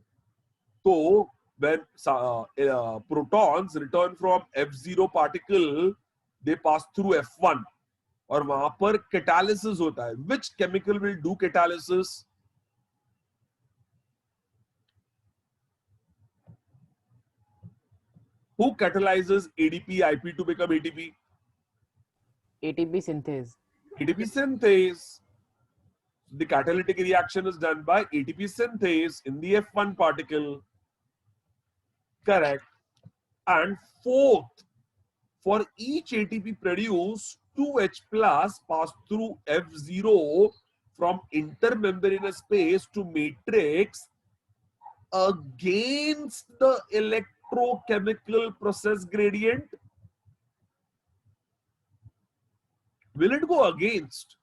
So when protons return from F0 particle, they pass through F1 और वहां पर catalysis होता है. Which chemical will do catalysis? Who catalyzes ADP, IP to become ATP? ATP synthase. ATP synthase. The catalytic reaction is done by ATP synthase in the F1 particle. Correct. And fourth, for each ATP produced, 2H plus pass through F0 from intermembranous space to matrix against the electrochemical process gradient. Will it go against?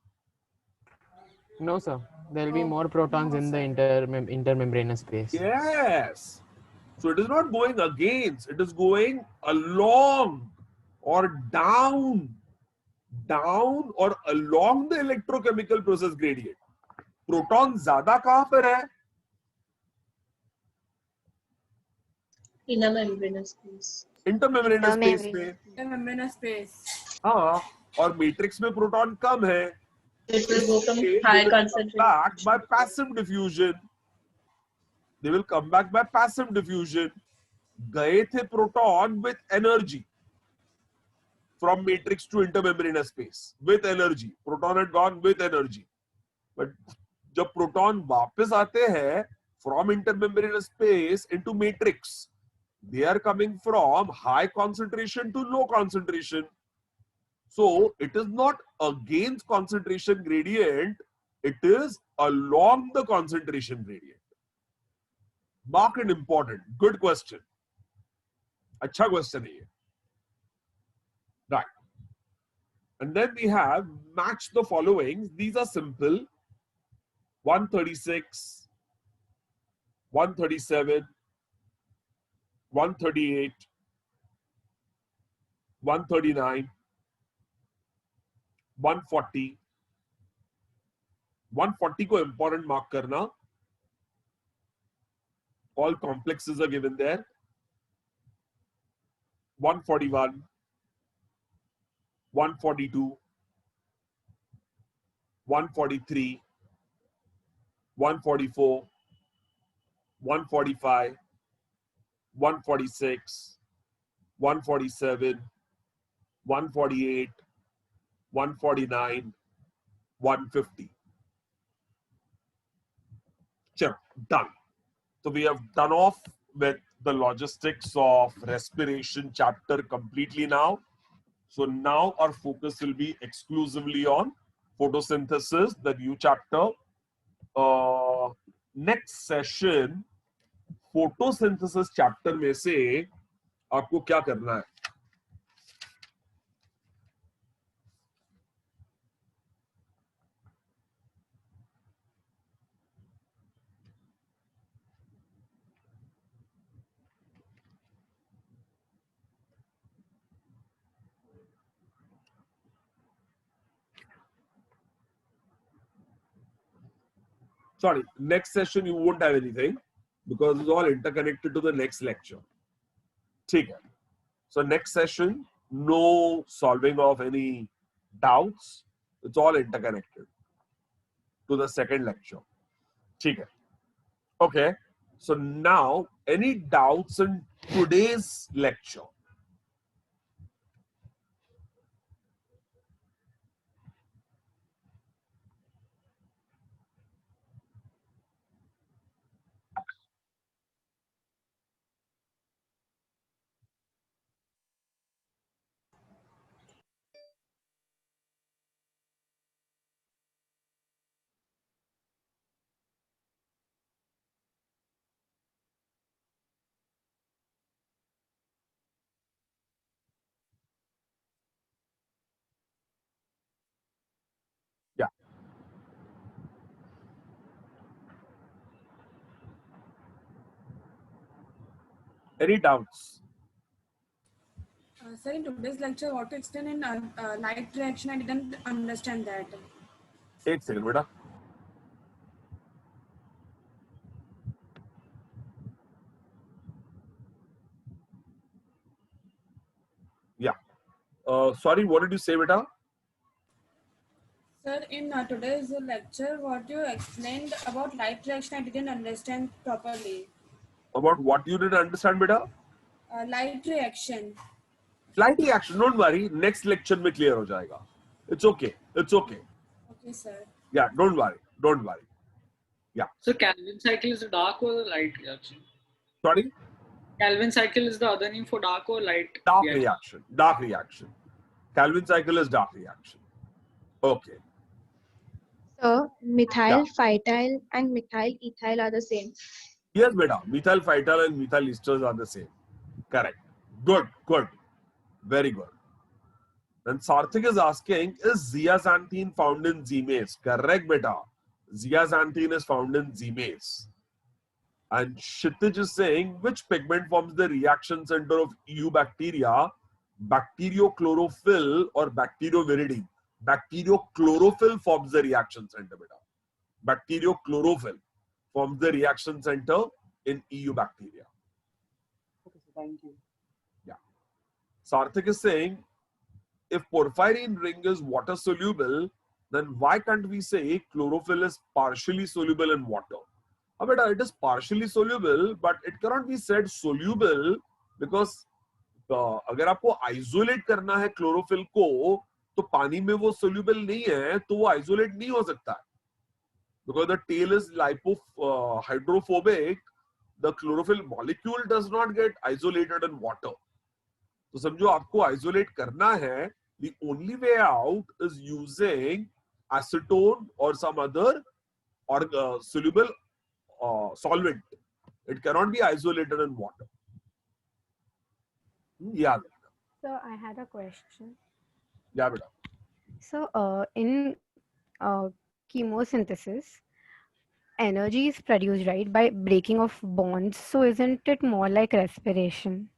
No, sir. There will be more protons in the intermembranous space. Yes. So it is not going against, it is going along or down or along the electrochemical process gradient. Proton ज्यादा कहां पर है? Inner membranous space. Intermembranous space में. Membranous space. हाँ, और matrix में proton कम है. It will go from They high will come concentration. back by passive diffusion. They will come back by passive diffusion. गए थे proton with energy from matrix to intermembranous space with energy. Proton had gone with energy. But जब proton वापस आते हैं from intermembranous space into matrix, they are coming from high concentration to low concentration. So it is not against concentration gradient, it is along the concentration gradient. Mark and important. Good question. अच्छा question है ये. Right. And then we have match the following. These are simple. 136, 137, 138, 139, 140. 140 को important mark करना. All complexes are given there. 141, 142, 143, 144, 145, 146, 147, 148, 149, 150. Sure, done. So we have done off with the logistics of respiration chapter completely now. So now our focus will be exclusively on photosynthesis, the new chapter. Next session, photosynthesis chapter में से आपको क्या करना है? Sorry, next session you won't have anything because it's all interconnected to the next lecture. ठीक है. So next session, no solving of any doubts. It's all interconnected to the second lecture. ठीक है. Okay. So now, any doubts in today's lecture? Any doubts? Sir, in today's lecture, what to explain in light reaction? I didn't understand that. एक second, beta. Yeah. Sorry, what did you say, beta? Sir, in today's lecture, what you explained about light reaction, I didn't understand properly. About what you didn't understand, beta? Light reaction. Light reaction, don't worry. Next lecture में clear हो जाएगा. It's okay. It's okay. Okay, sir. Yeah, don't worry. Don't worry. Yeah. So Calvin cycle is a dark or light reaction? Sorry? Calvin cycle is the other name for dark or light Dark reaction. Dark reaction. Calvin cycle is dark reaction. Okay. So methyl, phytyl, and methyl ethyl are the same. Yes, beta. Methyl phytyl and methyl esters are the same. Correct. Good. Good. Very good. And Sarthik is asking, is zeaxanthine found in zmaze? Correct, beta. Zeaxanthine is found in zmaze. And Kshitij is saying, which pigment forms the reaction center of EU bacteria? Bacteriochlorophyll or bacterioviridine? Bacteriochlorophyll forms the reaction center, beta. Bacteriochlorophyll forms the reaction center in EU bacteria. Okay, so thank you. Yeah. Sarthik is saying, if porphyrin ring is water soluble, then why can't we say chlorophyll is partially soluble in water? Beta, it is partially soluble, but it cannot be said soluble because अगर आपको isolate करना है chlorophyll को, तो पानी में वो soluble नहीं है, तो वो isolate नहीं हो सकता है. Because the tail is hydrophobic, the chlorophyll molecule does not get isolated in water. तो समझो आपको isolate करना है, the only way out is using acetone or some other or soluble solvent. It cannot be isolated in water. Yeah. So I had a question. Yeah, beta. So in chemosynthesis, energy is produced, right, by breaking of bonds. So isn't it more like respiration?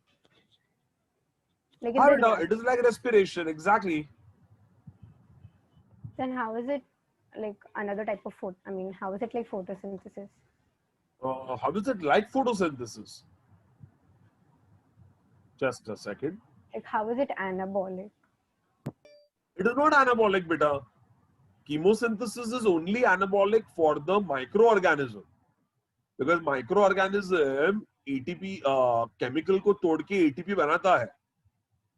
Like is It is like respiration, exactly. Then how is it like another type of food? I mean, how is it like photosynthesis? How is it like photosynthesis? Just a second. Like how is it anabolic? It is not anabolic, beta. Chemosynthesis is only anabolic for the microorganism. Because microorganism ATP chemical को तोड़ के ATP बनाता है.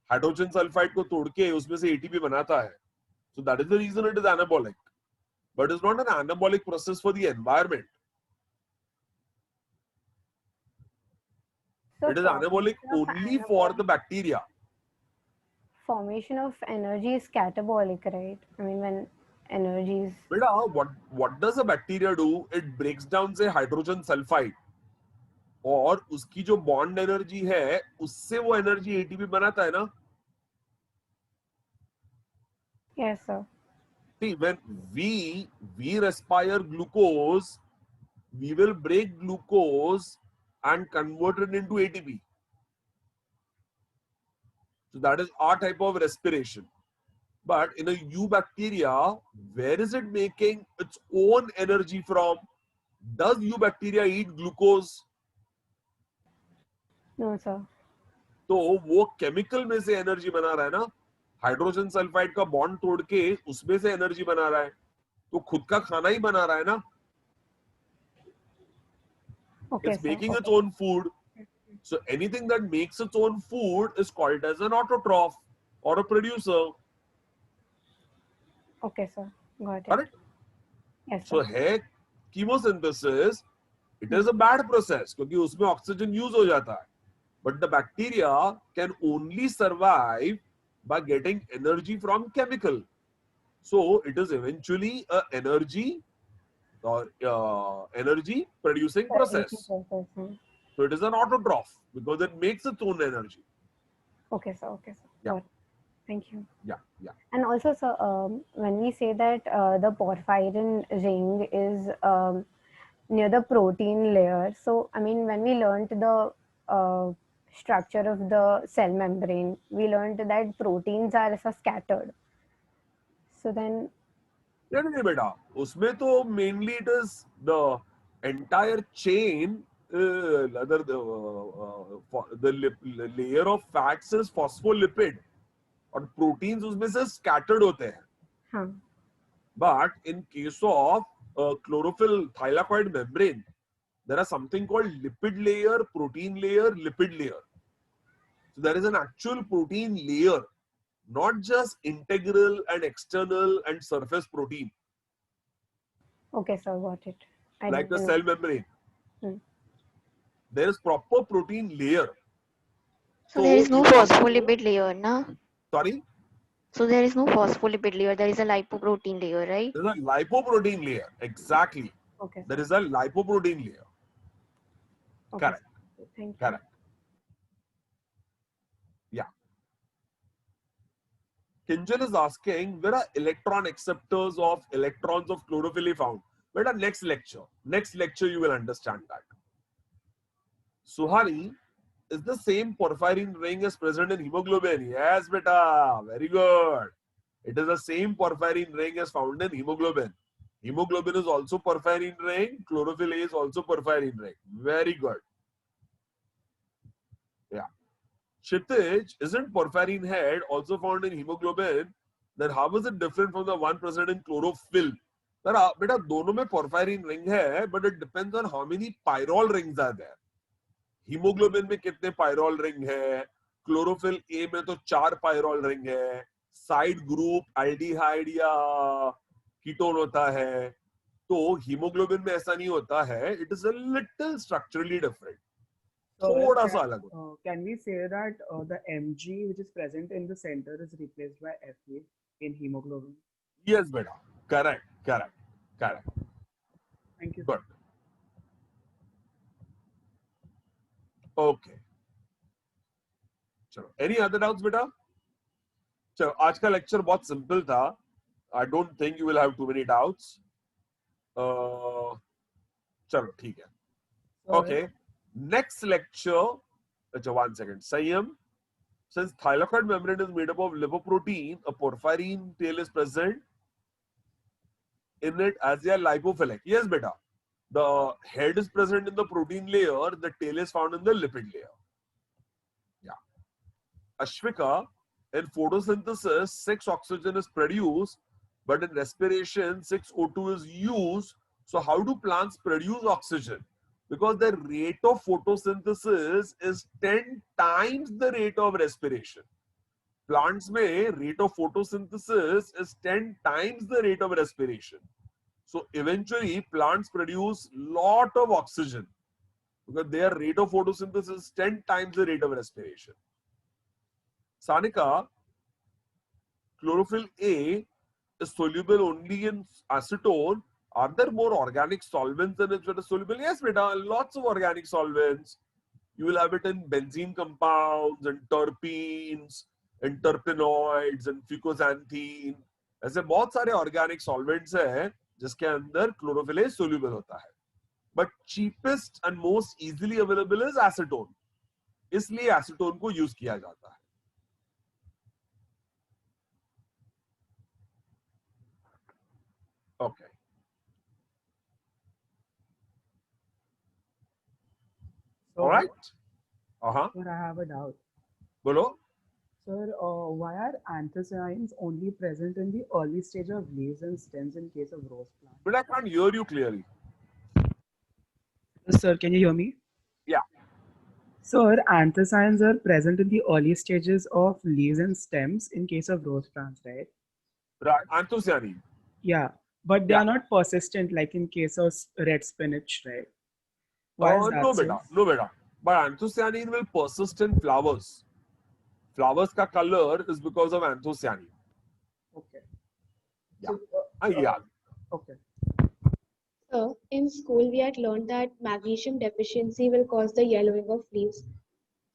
Hydrogen sulfide को तोड़ के उसमें से ATP बनाता है. So that is the reason it is anabolic. But it's not an anabolic process for the environment. So It is anabolic only for the bacteria. Formation of energy is catabolic, right? I mean, when energy is... Beta, what does a bacteria do? It breaks down, say, hydrogen sulfide. और उसकी जो bond energy है, उससे वो energy ATP बनाता है ना? Yes, sir. See, when we respire glucose, we will break glucose and convert it into ATP. So that is our type of respiration. But in a eubacteria, where is it making its own energy from? Does eubacteria eat glucose? No, sir. तो वो chemical में से energy बना रहा है ना, hydrogen sulphide का bond तोड़ के उसमें से एनर्जी बना रहा है, तो खुद का खाना ही बना रहा है ना. Okay, it's making its own food. So anything that makes its own food is called as an autotroph or a producer. Okay, sir. Got it. Correct? Yes, So sir. है chemosynthesis, it is a bad process क्योंकि उसमें oxygen use हो जाता है. But the bacteria can only survive by getting energy from chemical. So it is eventually a energy or energy producing process. So it is an autotroph because it makes its own energy. Okay, sir. Okay, sir. Yeah. Got it. Thank you. Yeah, yeah. And also, sir, when we say that the porphyrin ring is near the protein layer, so I mean, when we learned the structure of the cell membrane, we learned that proteins are so scattered. So then, नहीं बेटा, उसमें तो mainly it is the entire chain. The layer of fats is phospholipid और proteins उसमें से scattered होते हैं. हाँ. But in case of chlorophyll thylakoid membrane, there is something called lipid layer, protein layer, lipid layer. So there is an actual protein layer, not just integral and external and surface protein. Okay, sir, got it. Like the cell membrane. There is proper protein layer. So there is no phospholipid layer, na? Sorry? So there is no phospholipid layer. There is a lipoprotein layer, right? There is a lipoprotein layer. Exactly. Okay. There is a lipoprotein layer. Okay. Correct. Thank you. Correct. Yeah. Kinjal is asking, where are electron acceptors of electrons of chlorophyll found? But next lecture you will understand that. Suhani, is the same porphyrin ring is present in hemoglobin? Yes, beta. Very good. It is the same porphyrin ring as found in hemoglobin. Hemoglobin is also porphyrin ring. Chlorophyll A is also porphyrin ring. Very good. Yeah. Kshitij, isn't porphyrin head also found in hemoglobin? Then how is it different from the one present in chlorophyll? बेटा दोनों में porphyrin ring है, but it depends on how many pyrrole rings are there. Haemoglobin में कितने pyrrole ring है, chlorophyll A में तो 4 pyrrole ring है, साइड ग्रुप एल्डिहाइड या कीटोन होता है, तो हीमोग्लोबिन में ऐसा नहीं होता है. It is a little structurally different, थोड़ा सा अलग होता है. Can we say that the Mg which is present in the center is replaced by Fa in hemoglobin? Yes बेटा, correct. Thank you. Good. Okay. चलो, any other doubts बेटा? चलो, आज का लेक्चर बहुत सिंपल था. I don't think you will have too many doubts. चलो ठीक है. Okay. Next lecture. अच्छा, 1 second. Sayam, since thylakoid membrane is made up of lipoprotein, a porphyrin tail is present in it as a lipophilic. Yes, beta. The head is present in the protein layer, the tail is found in the lipid layer. Yeah. Ashvika, in photosynthesis, 6 oxygen is produced, but in respiration, 6 O2 is used. So how do plants produce oxygen? Because the rate of photosynthesis is 10 times the rate of respiration. Plants mein rate of photosynthesis is 10 times the rate of respiration. So eventually plants produce lot of oxygen because their rate of photosynthesis is 10 times the rate of respiration. Sanika, chlorophyll A is soluble only in acetone. Are there more organic solvents in it that are soluble? Yes, beta, lots of organic solvents. You will have it in benzene compounds and terpenes and terpenoids and fucoxanthin. ऐसे बहुत सारे organic solvents हैं जिसके अंदर chlorophyll A soluble होता है. But cheapest and most easily available is acetone. इसलिए acetone को use किया जाता है. Okay. So, all right. Sir, I have a doubt. Bolo. Sir, why are anthocyanins only present in the early stage of leaves and stems in case of rose plants? But I can't hear you clearly. Sir, can you hear me? Yeah. Sir, anthocyanins are present in the early stages of leaves and stems in case of rose plants, right? Right. Anthocyanin. Yeah, but they are not persistent like in case of red spinach, right? Why is that no, so? beta. No, beta. But anthocyanin will persist in flowers. Flowers ka color is because of anthocyanin. Okay. Yeah. So, yeah. Okay. So, in school, we had learned that magnesium deficiency will cause the yellowing of leaves.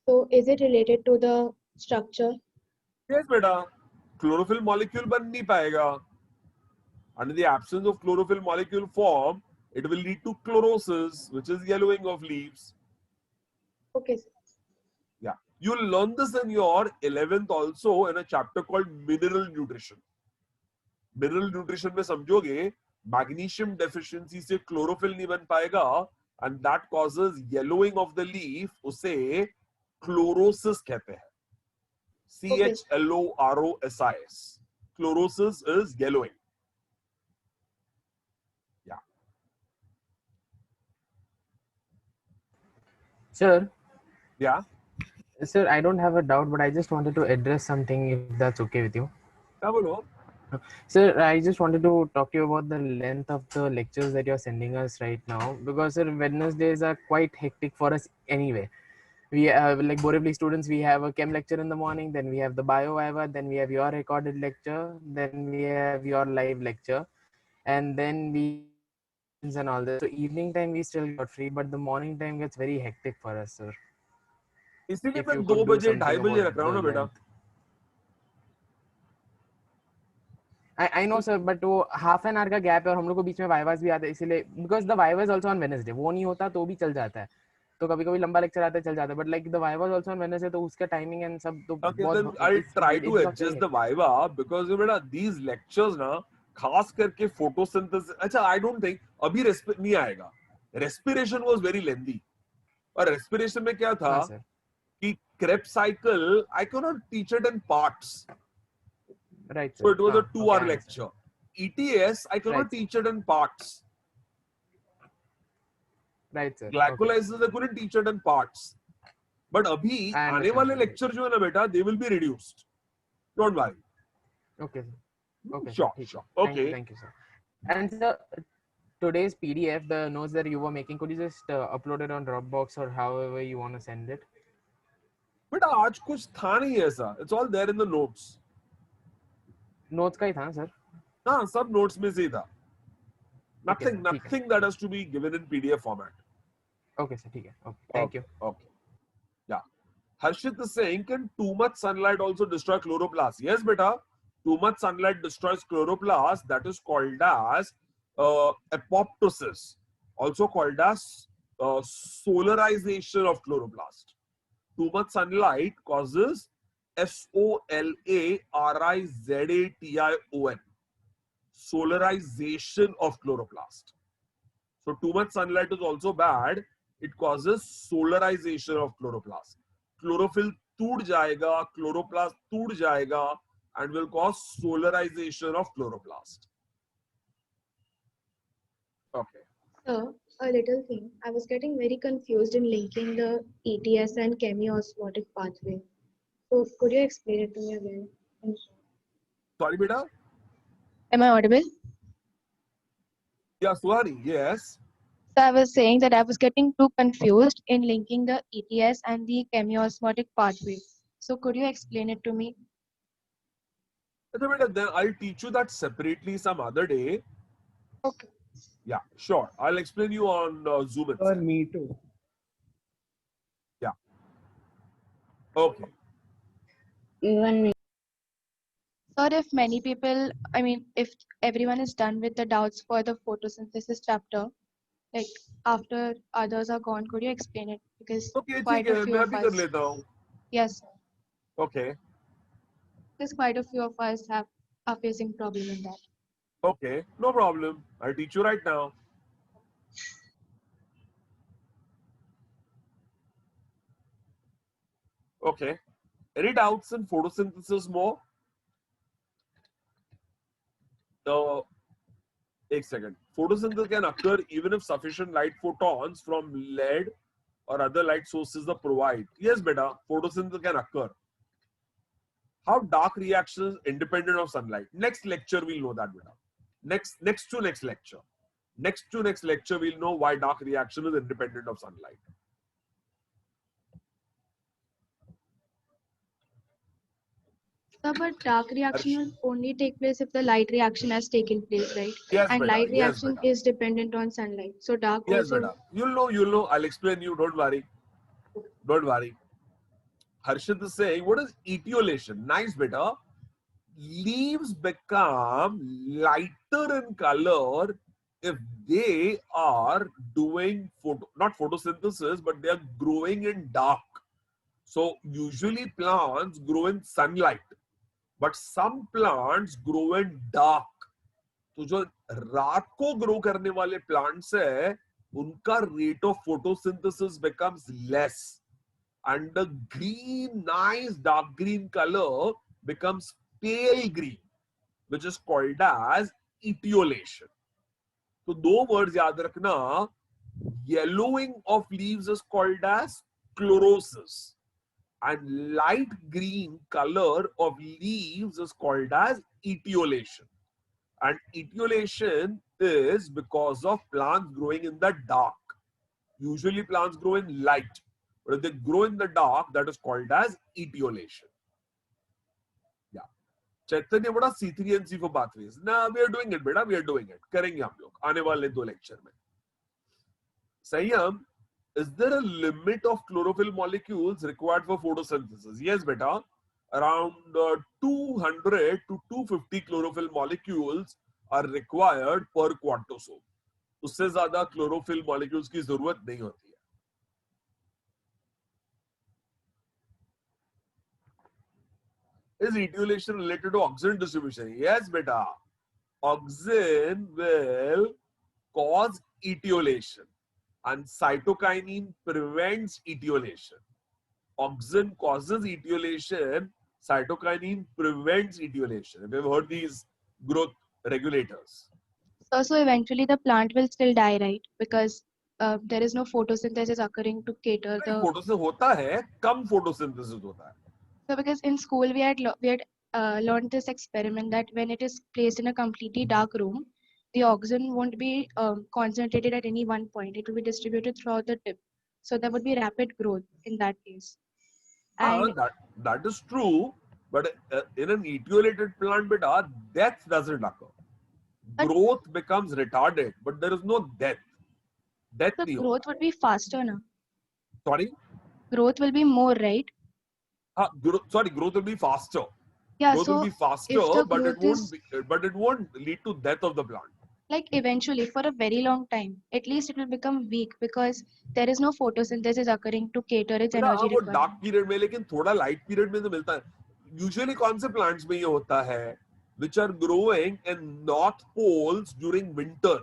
So, is it related to the structure? Yes, beta. Chlorophyll molecule ban nahi payega. Under the absence of chlorophyll molecule form, it will lead to chlorosis, which is yellowing of leaves. Okay, sir. Yeah. You'll learn this in your 11th also in a chapter called mineral nutrition. Mineral nutrition में समझोगे magnesium deficiency से chlorophyll नहीं बन पाएगा and that causes yellowing of the leaf. उसे chlorosis कहते हैं. CHLOROSIS. Chlorosis is yellowing. Yeah. Sir. Yeah. Sir, I don't have a doubt, but I just wanted to address something if that's okay with you. क्या बोलो? Sir, I just wanted to talk to you about the length of the lectures that you're sending us right now, because sir, Wednesdays are quite hectic for us anyway. We have, like Borivali students, we have a chem lecture in the morning, then we have the bio viva, then we have your recorded lecture, then we have your live lecture, and then we and all this. So evening time we still got free, but the morning time gets very hectic for us, sir. इसीलिए मैं 2 बजे 2:30 बजे रख रहा हूँ ना बेटा. I know sir, but वो half an hour का gap है और हम लोग को बीच में वाइवास भी आते हैं, इसीलिए because the viva is also on Wednesday, वो नहीं होता तो भी चल जाता है, तो कभी कभी लंबा लेक्चर आता है चल जाता है, but like the viva is also on Wednesday, तो उसका timing and सब तो then I'll try to adjust the viva because बेटा these lectures ना खास करके photosynthesis. अच्छा, I don't think अभी नहीं आएगा. Respiration was very lengthy. और respiration में क्या था कि Krebs cycle I cannot teach it in parts. Right. So it was a 2-hour lecture. ETS I cannot teach it in parts. Right sir. Glycolysis I couldn't teach it in parts. But अभी आने वाले lecture जो है ना बेटा, they will be reduced. Don't worry. Okay sir. Okay. Sure. Okay. Thank you sir. And sir, today's PDF, the notes that you were making, could you just upload it on Dropbox or however you want to send it? बेटा आज कुछ था नहीं ऐसा. It's all there in the notes. Notes का ही था sir. हाँ, सब notes में से ही था. Nothing that has to be given in PDF format. Okay sir, ठीक है. Okay. Thank you. Okay. Yeah. Harshit is saying, can too much sunlight also destroy chloroplast? Yes, beta. Too much sunlight destroys chloroplast. That is called as apoptosis, also called as solarization of chloroplast. Too much sunlight causes solarization, solarization of chloroplast. So too much sunlight is also bad. It causes solarization of chloroplast. Chlorophyll टूट जाएगा, chloroplast टूट जाएगा, and will cause solarization of chloroplast. Okay. So, a little thing. I was getting very confused in linking the ETS and chemiosmotic pathway. So, could you explain it to me again? Sorry, beta? Am I audible? Yeah, Suhani, yes. So, I was saying that I was getting too confused in linking the ETS and the chemiosmotic pathway. So, could you explain it to me? Then I'll teach you that separately some other day. Okay. Yeah, sure. I'll explain you on Zoom. For me too. Yeah. Okay. Even me. Sir, if many people, if everyone is done with the doubts for the photosynthesis chapter, like after others are gone, could you explain it? Because quite a few of us. Yes. Okay. Because quite a few of us are facing problem in that. Okay, no problem. I'll teach you right now. Okay. Any doubts in photosynthesis more? So, a second. Photosynthesis can occur even if sufficient light photons from lead or other light sources are provided. Yes, beta. Photosynthesis can occur. How dark reactions independent of sunlight? Next lecture we'll know that, beta. Next lecture. Next lecture we'll know why dark reaction is independent of sunlight. But dark reaction will only take place if the light reaction has taken place, right? Yes, and beta. light reaction is dependent on sunlight. So dark yes, also. Beta. You'll know. I'll explain you. Don't worry. Don't worry. Harshit is saying, what is etiolation? Nice, beta. Leaves become lighter in color if they are doing not photosynthesis, but they are growing in dark. So usually plants grow in sunlight, but some plants grow in dark. तो जो रात को grow करने वाले plants है, उनका rate of photosynthesis becomes less, and the green, nice dark green color becomes pale green, which is called as etiolation. तो दो words याद रखना. Yellowing of leaves is called as chlorosis, and light green color of leaves is called as etiolation. And etiolation is because of plants growing in the dark. Usually plants grow in light, but if they grow in the dark, that is called as etiolation. Yeah. चैतन्य बड़ा C3 and C4 pathways. Nah, we are doing it, beta. We are doing it. करेंगे हम लोग आने वाले 2 lecture में. Sayyam, is there a limit of chlorophyll molecules required for photosynthesis? Yes, beta. Around 200 to 250 chlorophyll molecules are required per quantosome. उससे ज्यादा chlorophyll molecules की जरूरत नहीं होती है. Is etiolation related to oxygen distribution? Yes, beta. Oxygen will cause etiolation, and cytokinin prevents etiolation. Oxygen causes etiolation, cytokinin prevents etiolation. We've heard these growth regulators. So eventually the plant will still die, right? Because there is no photosynthesis occurring to cater the. Photosynthesis होता है, कम photosynthesis होता है. So because in school we had learned this experiment that when it is placed in a completely dark room, the oxygen won't be concentrated at any one point. It will be distributed throughout the tip. So there would be rapid growth in that case. And That is true, but in an etiolated plant, beta, death doesn't occur. Growth becomes retarded, but there is no death. Death the growth would be faster now. Sorry? Growth will be more, right? Growth will be faster. Yeah, growth so will be faster, but it won't lead to death of the plant. Like eventually, for a very long time, at least it will become weak because there is no photosynthesis occurring to cater its energy वो requirement. dark period में, लेकिन थोड़ा light period में तो मिलता है. Usually कौन से plants में ये होता है? Which are growing in north poles during winter.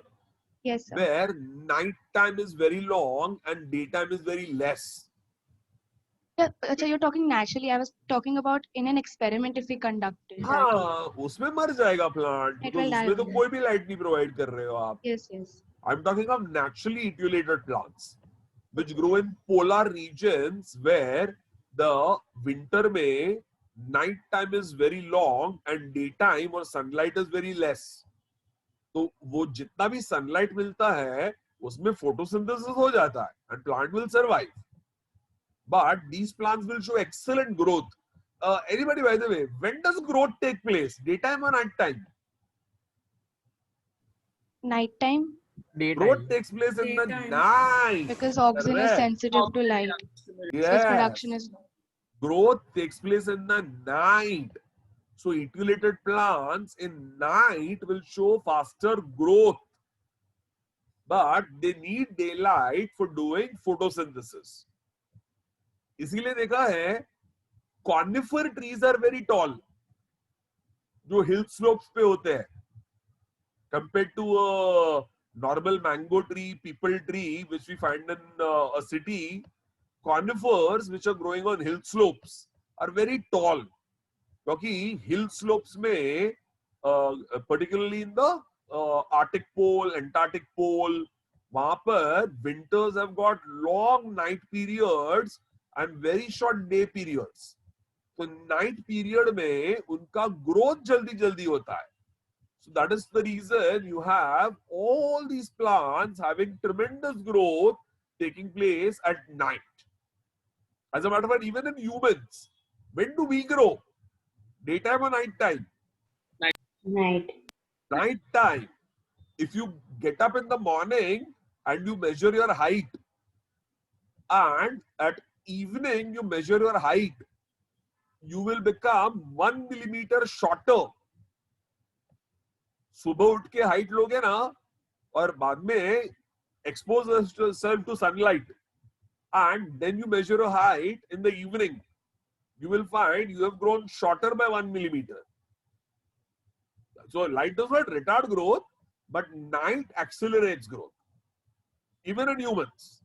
Yes, sir. Where night time is very long and daytime is very less. Yeah, so you're talking naturally. I was talking about in an experiment if we conducted. हाँ, उसमें मर जाएगा plant. It will die उसमें तो on कोई भी light नहीं provide कर रहे हो आप. Yes, yes. I'm talking of naturally etiolated plants, which grow in polar regions where the winter में night time is very long and daytime or sunlight is very less. तो वो जितना भी sunlight मिलता है, उसमें photosynthesis हो जाता है and plant will survive. But these plants will show excellent growth. Anybody, by the way, when does growth take place? Daytime or night time? Night time. Growth takes place in the night. Because oxygen is sensitive to light. Yes. So its production is low. Growth takes place in the night. So etiolated plants in night will show faster growth. But they need daylight for doing photosynthesis. इसीलिए देखा है conifer trees are very tall, जो hill slopes पे होते हैं, compared to a normal mango tree, people tree, which we find in a city. Conifers which are growing on hill slopes are very tall, क्योंकि hill slopes में particularly in the Arctic pole, Antarctic pole, वहां पर winters have got long night periods and very short day periods. तो night period में उनका growth जल्दी जल्दी होता है. So that is the reason you have all these plants having tremendous growth taking place at night. As a matter of fact, even in humans, when do we grow? Daytime or night time? Night. Night time. If you get up in the morning and you measure your height, and at evening you measure your height, you will become 1 millimeter shorter. सुबह उठ के height लोगे ना, और बाद में expose yourself to sunlight, and then you measure a height in the evening, you will find you have grown shorter by 1 millimeter. So light does not retard growth, but night accelerates growth. Even in humans,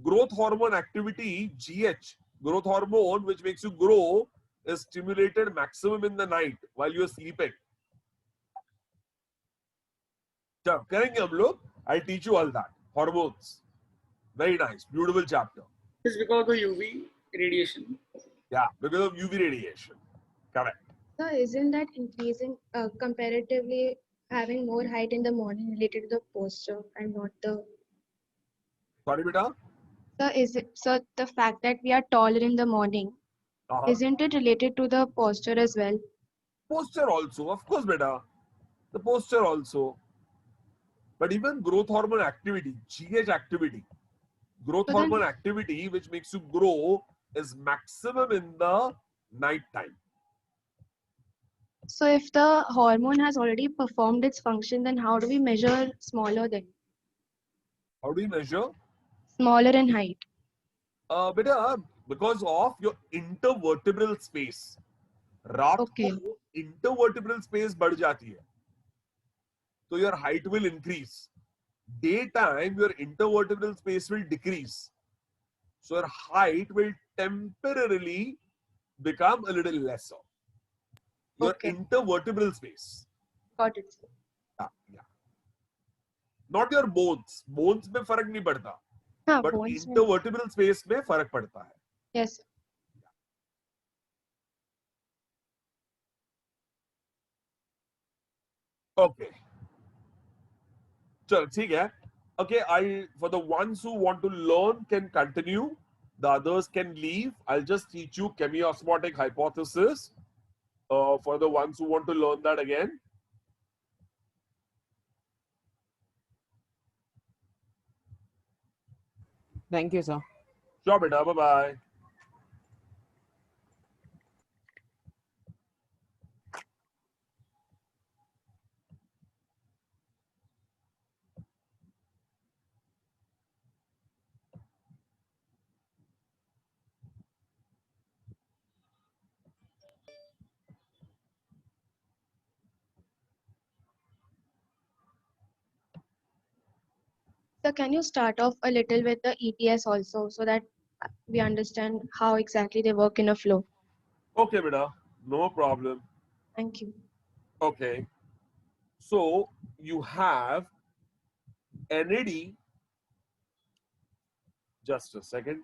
growth hormone activity, GH, growth hormone which makes you grow, is stimulated maximum in the night while you are sleeping. So, I'll teach you all that. Hormones. Very nice. Beautiful chapter. It's because of the UV radiation. Yeah, because of UV radiation. Correct. So isn't that increasing comparatively having more height in the morning related to the posture and not the Sorry, beta? so the fact that we are taller in the morning, isn't it related to the posture as well? Posture also, of course, beta. The posture also. But even growth hormone activity, GH activity, growth So then- hormone activity which makes you grow is maximum in the night time. So if the hormone has already performed its function, then how do we measure smaller then? How do you measure? Smaller in height. Beta, because of your intervertebral space. रात Okay. को intervertebral space बढ़ जाती है. So your height will increase. Daytime, your intervertebral space will decrease. So your height will temporarily become a little lesser. Your intervertebral space. Got it. Yeah. Not your bones. Bones में फर्क नहीं पड़ता. हाँ, But bones में- intervertebral space में फर्क पड़ता है. Yes. Okay. चलो ठीक है. Okay, for the ones who want to learn can continue. The others can leave. I'll just teach you chemiosmotic hypothesis. For the ones who want to learn that again. Thank you, sir. Sure, beta. Bye-bye. So can you start off a little with the ETS also so that we understand how exactly they work in a flow? Okay, beta. No problem. Thank you. Okay. So you have NAD. Just a second.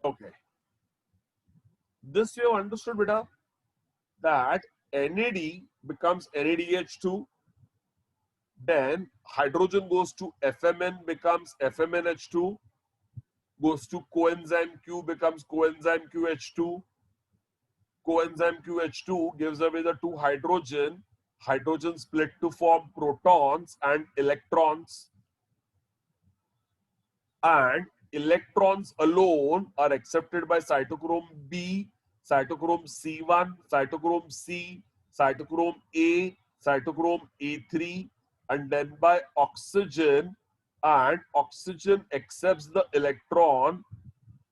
Okay. This you have understood, beta, that NAD becomes NADH2. Then hydrogen goes to FMN, becomes FMNH2. Goes to coenzyme Q, becomes coenzyme QH2. Coenzyme QH2 gives away the two hydrogen. Hydrogen split to form protons and electrons. And electrons alone are accepted by cytochrome B, cytochrome C1, cytochrome C, cytochrome A, cytochrome A3, and then by oxygen, and oxygen accepts the electron.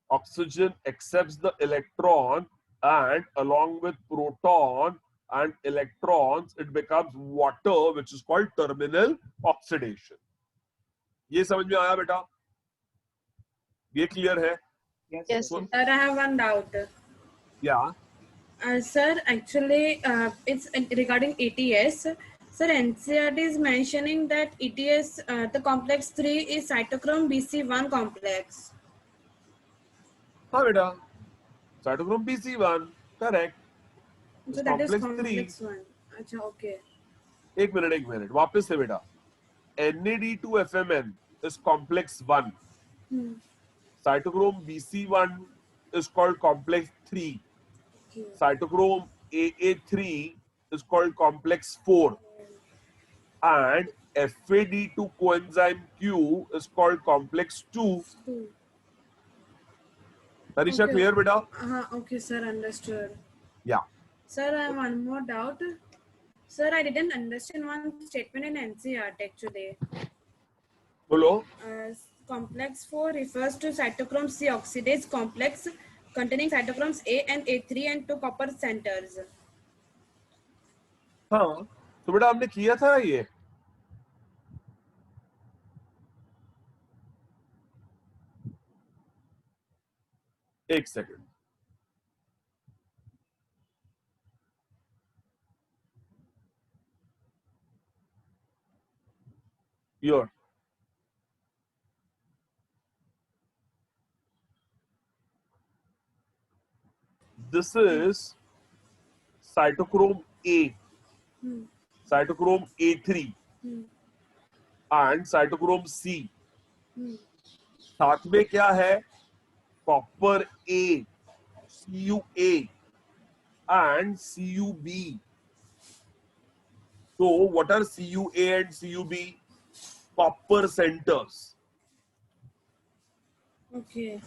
Oxygen accepts the electron, and along with proton and electrons, it becomes water, which is called terminal oxidation. ये समझ में आया बेटा? ये clear है? Yes. So, Sir, I have one doubt. yeah. Sir, actually, it's regarding ETS. Sir, NCERT is mentioning that ETS, the complex 3 is cytochrome BC1 complex. हाँ बेटा. Cytochrome BC1, correct. So It's that is complex 3. complex 1. अच्छा, okay. एक minute वापस से बेटा. NAD2FMN is complex 1. Cytochrome BC1 is called complex 3. Okay. Cytochrome AA3 is called complex 4. And FAD2 coenzyme Q is called complex 2. Tanisha, Okay. clear, beta? Okay, sir, understood. Yeah. Sir, I have one more doubt. Sir, I didn't understand one statement in NCERT actually. Bolo. Complex 4 refers to cytochrome C oxidase complex containing cytochromes A and A3 and 2 copper centers. हाँ, तो बेटा हमने किया था ये. एक second. Here. This is cytochrome A, cytochrome A3 and cytochrome C. साथ में क्या है? Copper A, CuA and CuB. So what are CuA and CuB? Copper centers. Okay.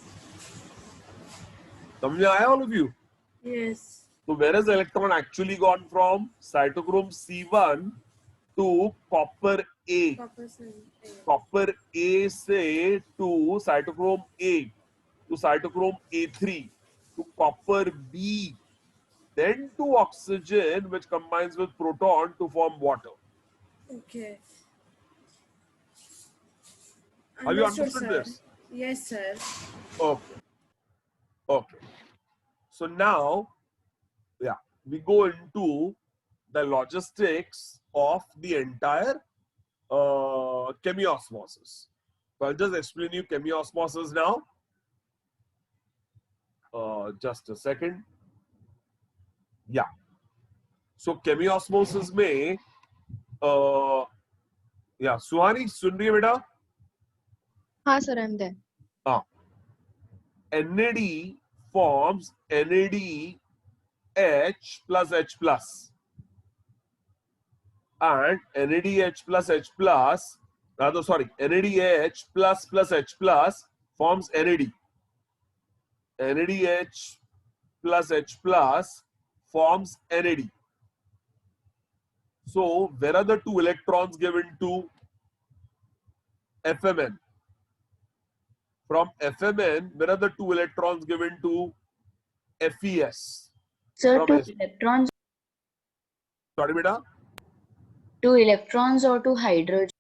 समझ में आया all of you? Yes. So where has electron actually gone from? Cytochrome C1 to copper A. Copper A से to cytochrome A to cytochrome A3 to copper B, then to oxygen which combines with proton to form water. Okay. Have you understood sir. this? Yes, sir. Okay. Okay. So now, yeah, we go into the logistics of the entire chemiosmosis. So I'll just explain you chemiosmosis now. Just a second. Yeah. So chemiosmosis में yeah, सुहानी सुन रही है बेटा? हाँ sir, I'm there. NAD forms NADH plus H plus, and NADH plus H plus, NADH plus H plus forms NAD. NADH plus H plus forms NAD. So where are the two electrons given to FMN? From FMN, where are the two electrons given to FES? Sir, From two electrons. Sorry, beta. 2 electrons or 2 hydrogen?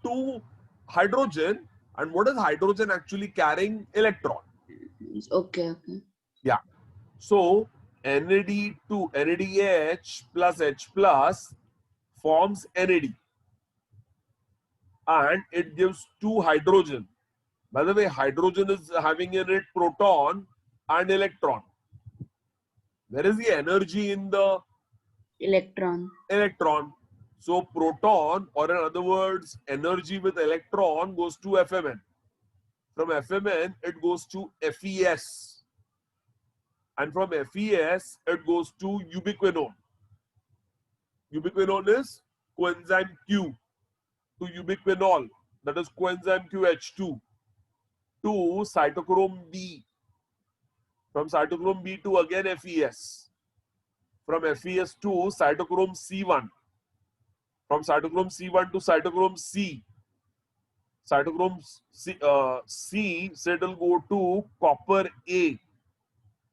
2 hydrogen. And what is hydrogen actually carrying? Electron. Okay, okay. Yeah. So NAD2, NADH plus H plus forms NAD. And it gives 2 hydrogen. By the way, hydrogen is having in it proton and electron. Where is the energy in the electron? Electron. So proton, or in other words, energy with electron goes to FMN. From FMN, it goes to FES. And from FES, it goes to ubiquinone. Ubiquinone is coenzyme Q to ubiquinol, that is coenzyme QH2, to cytochrome B. From cytochrome B to again FES. From FES to cytochrome C1. From cytochrome C1 to cytochrome C. Cytochrome C, so it will go to copper A,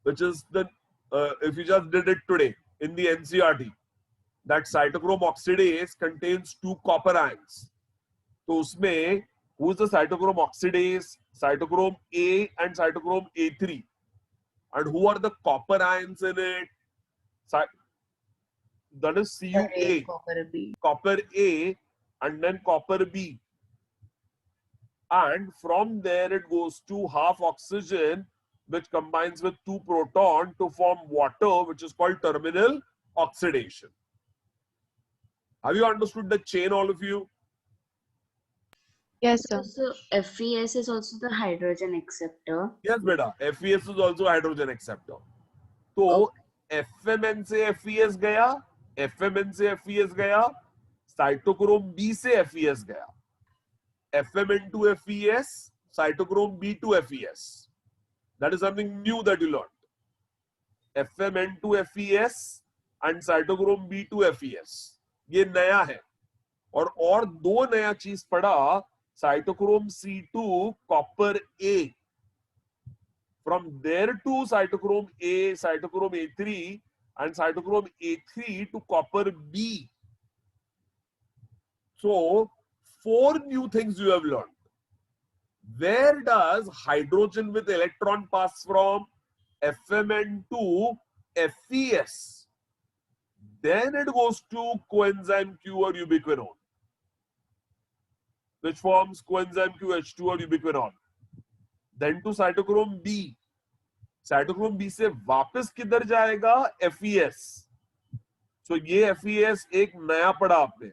which is the, if you just did it today in the NCERT, that cytochrome oxidase contains 2 copper ions. So usme, who is the cytochrome oxidase? Cytochrome A and cytochrome A3. And who are the copper ions in it? That is CuA, copper A, and then copper B. And from there it goes to half oxygen, which combines with 2 proton to form water, which is called terminal oxidation. Have you understood the chain, all of you? Yes, sir. So FES is also the hydrogen acceptor. Yes, beta. FES is also a hydrogen acceptor. So FMN से FES गया, FMN से FES गया, cytochrome B से FeS गया, FMN2 FeS, cytochrome B2 FeS. That is something new that you learned. FMN2 FeS and cytochrome B2 FeS. ये नया है. और दो नया चीज पढ़ा, cytochrome C2 copper A. From there to cytochrome A, cytochrome A3 and cytochrome A3 to copper B. So 4 new things you have learned. Where does hydrogen with electron pass from FMN to FeS? Then it goes to coenzyme Q or ubiquinone, which forms coenzyme QH2 or ubiquinone. Then to cytochrome B. Cytochrome B से वापस किधर जाएगा? FeS. So ये FeS एक नया पढ़ा आपने.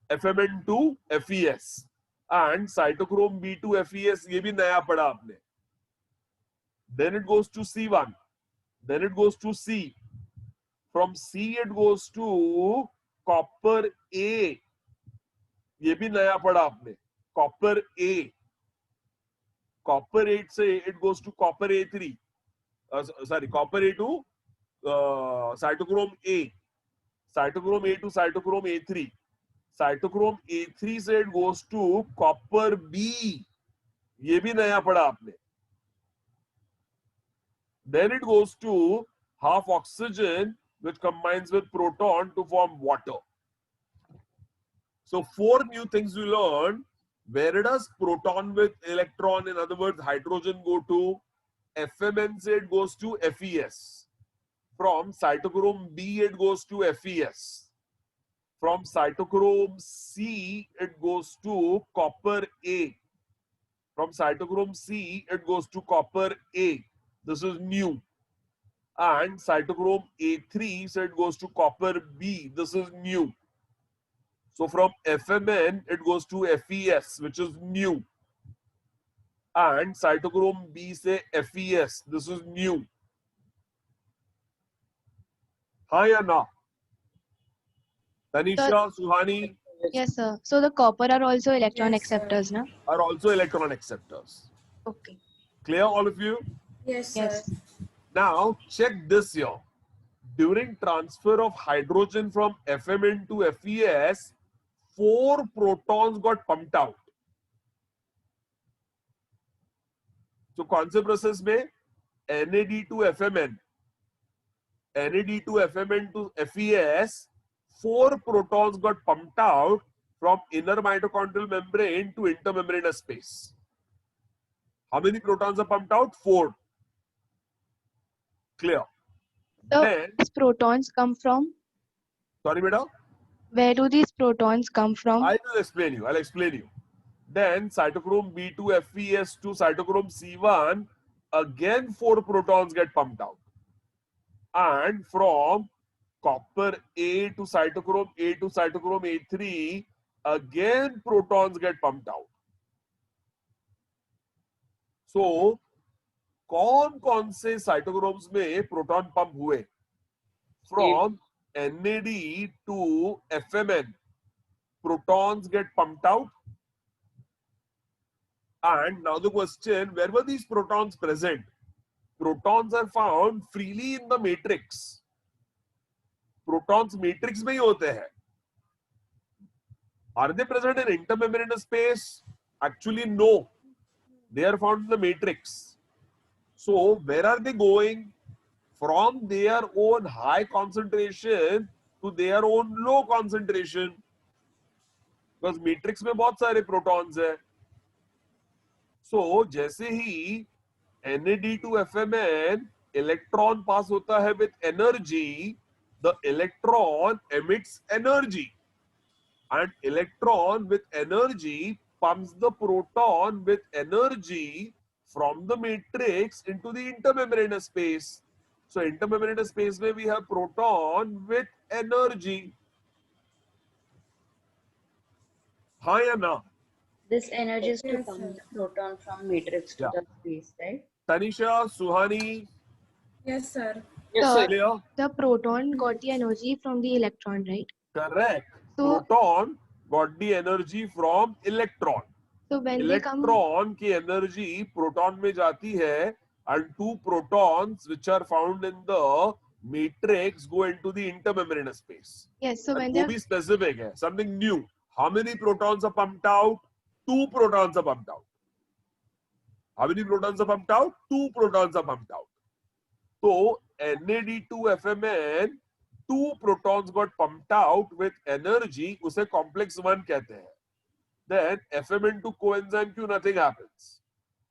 FMN2 FeS and cytochrome B2 FeS ये भी नया पढ़ा आपने. Then it goes to C1. Then it goes to C. From C it goes to copper A. ये भी नया पढ़ा आपने. Copper A. Copper 8 से it goes to copper A3. Copper A to cytochrome A. Cytochrome A to cytochrome A3. Cytochrome A3 से it goes to copper B. ये भी नया पढ़ा आपने. Then it goes to half oxygen which combines with proton to form water. So 4 new things you learn. Where does proton with electron, in other words hydrogen, go to? FMN से it goes to FeS. From cytochrome B it goes to FeS. From cytochrome C it goes to copper A. From cytochrome C it goes to copper A. This is new. And cytochrome A3 so it goes to copper B. This is new. So from FMN it goes to FeS, which is new. And cytochrome B say FeS. This is new. Hi Anna. Tanisha, Suhani. Yes, sir. So the copper are also electron acceptors, no? Are also electron acceptors. Okay. Clear, all of you? Yes, sir. Yes. Now check this here. During transfer of hydrogen from FMN to FeS, 4 protons got pumped out. So कौन से process में? NAD to FMN. NAD to FMN to FeS, 4 protons got pumped out from inner mitochondrial membrane to intermembranous space. How many protons are pumped out? 4. Clear. So Then, these protons come from? sorry, beta. Where do these protons come from? I will explain you. I'll explain you. Then cytochrome B2 FeS to cytochrome C1, again 4 protons get pumped out. And from copper A to cytochrome A3, again protons get pumped out. So, कौन से cytochromes में proton pump हुए? From NAD to FMN, protons get pumped out. And now the question, where were these protons present? Protons are found freely in the matrix. Protons matrix में ही होते हैं. Are they present in intermembranous space? Actually, no. They are found in the matrix. So, where are they going? From their own high concentration to their own low concentration. Because matrix में बहुत सारे protons हैं. So, जैसे ही NAD to FMN electron pass होता है with energy, the electron emits energy. And electron with energy pumps the proton with energy from the matrix into the intermembranous space. So intermembranous space where we have proton with energy. Hi Anna. This energy is to pump the proton from matrix to the space, right? Tanisha, Suhani. Yes, sir. Yes, So sir. Clear? the proton got the energy from the electron, right? Correct. So, Proton got the energy from electron. so when they come, Electron की energy proton में जाती है, and two protons which are found in the matrix go into the intermembranous space. yes, so And when वो they're भी specific है, something new. How many protons are pumped out? 2 protons are pumped out. How many protons are pumped out? 2 protons are pumped out. So NAD2FMN, 2 protons got pumped out with energy, उसे complex 1 कहते हैं. Then FMN to coenzyme Q, nothing happens.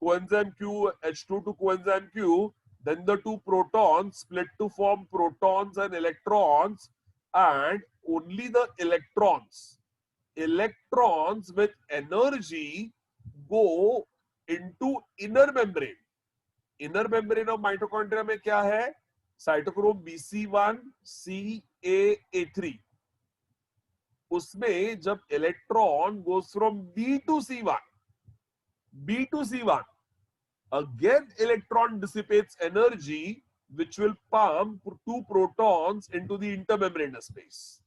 Coenzyme Q, H2 to coenzyme Q, then the 2 protons split to form protons and electrons, and only the electrons with energy go into inner membrane. Inner membrane of mitochondria में क्या है? Cytochrome BC1 CAA3. उसमें जब electron goes from B to C1, again electron dissipates energy which will pump 2 protons into the intermembranous space.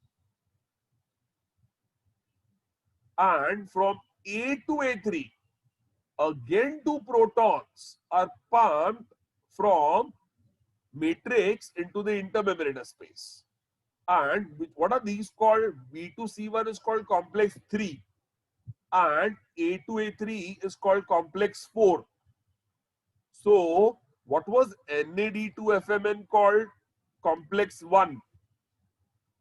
And from A to A3, again 2 protons are pumped from matrix into the intermembranous space. And what are these called? B2C1 is called complex 3 and A2A3 is called complex 4. So what was NAD2FMN called? Complex 1.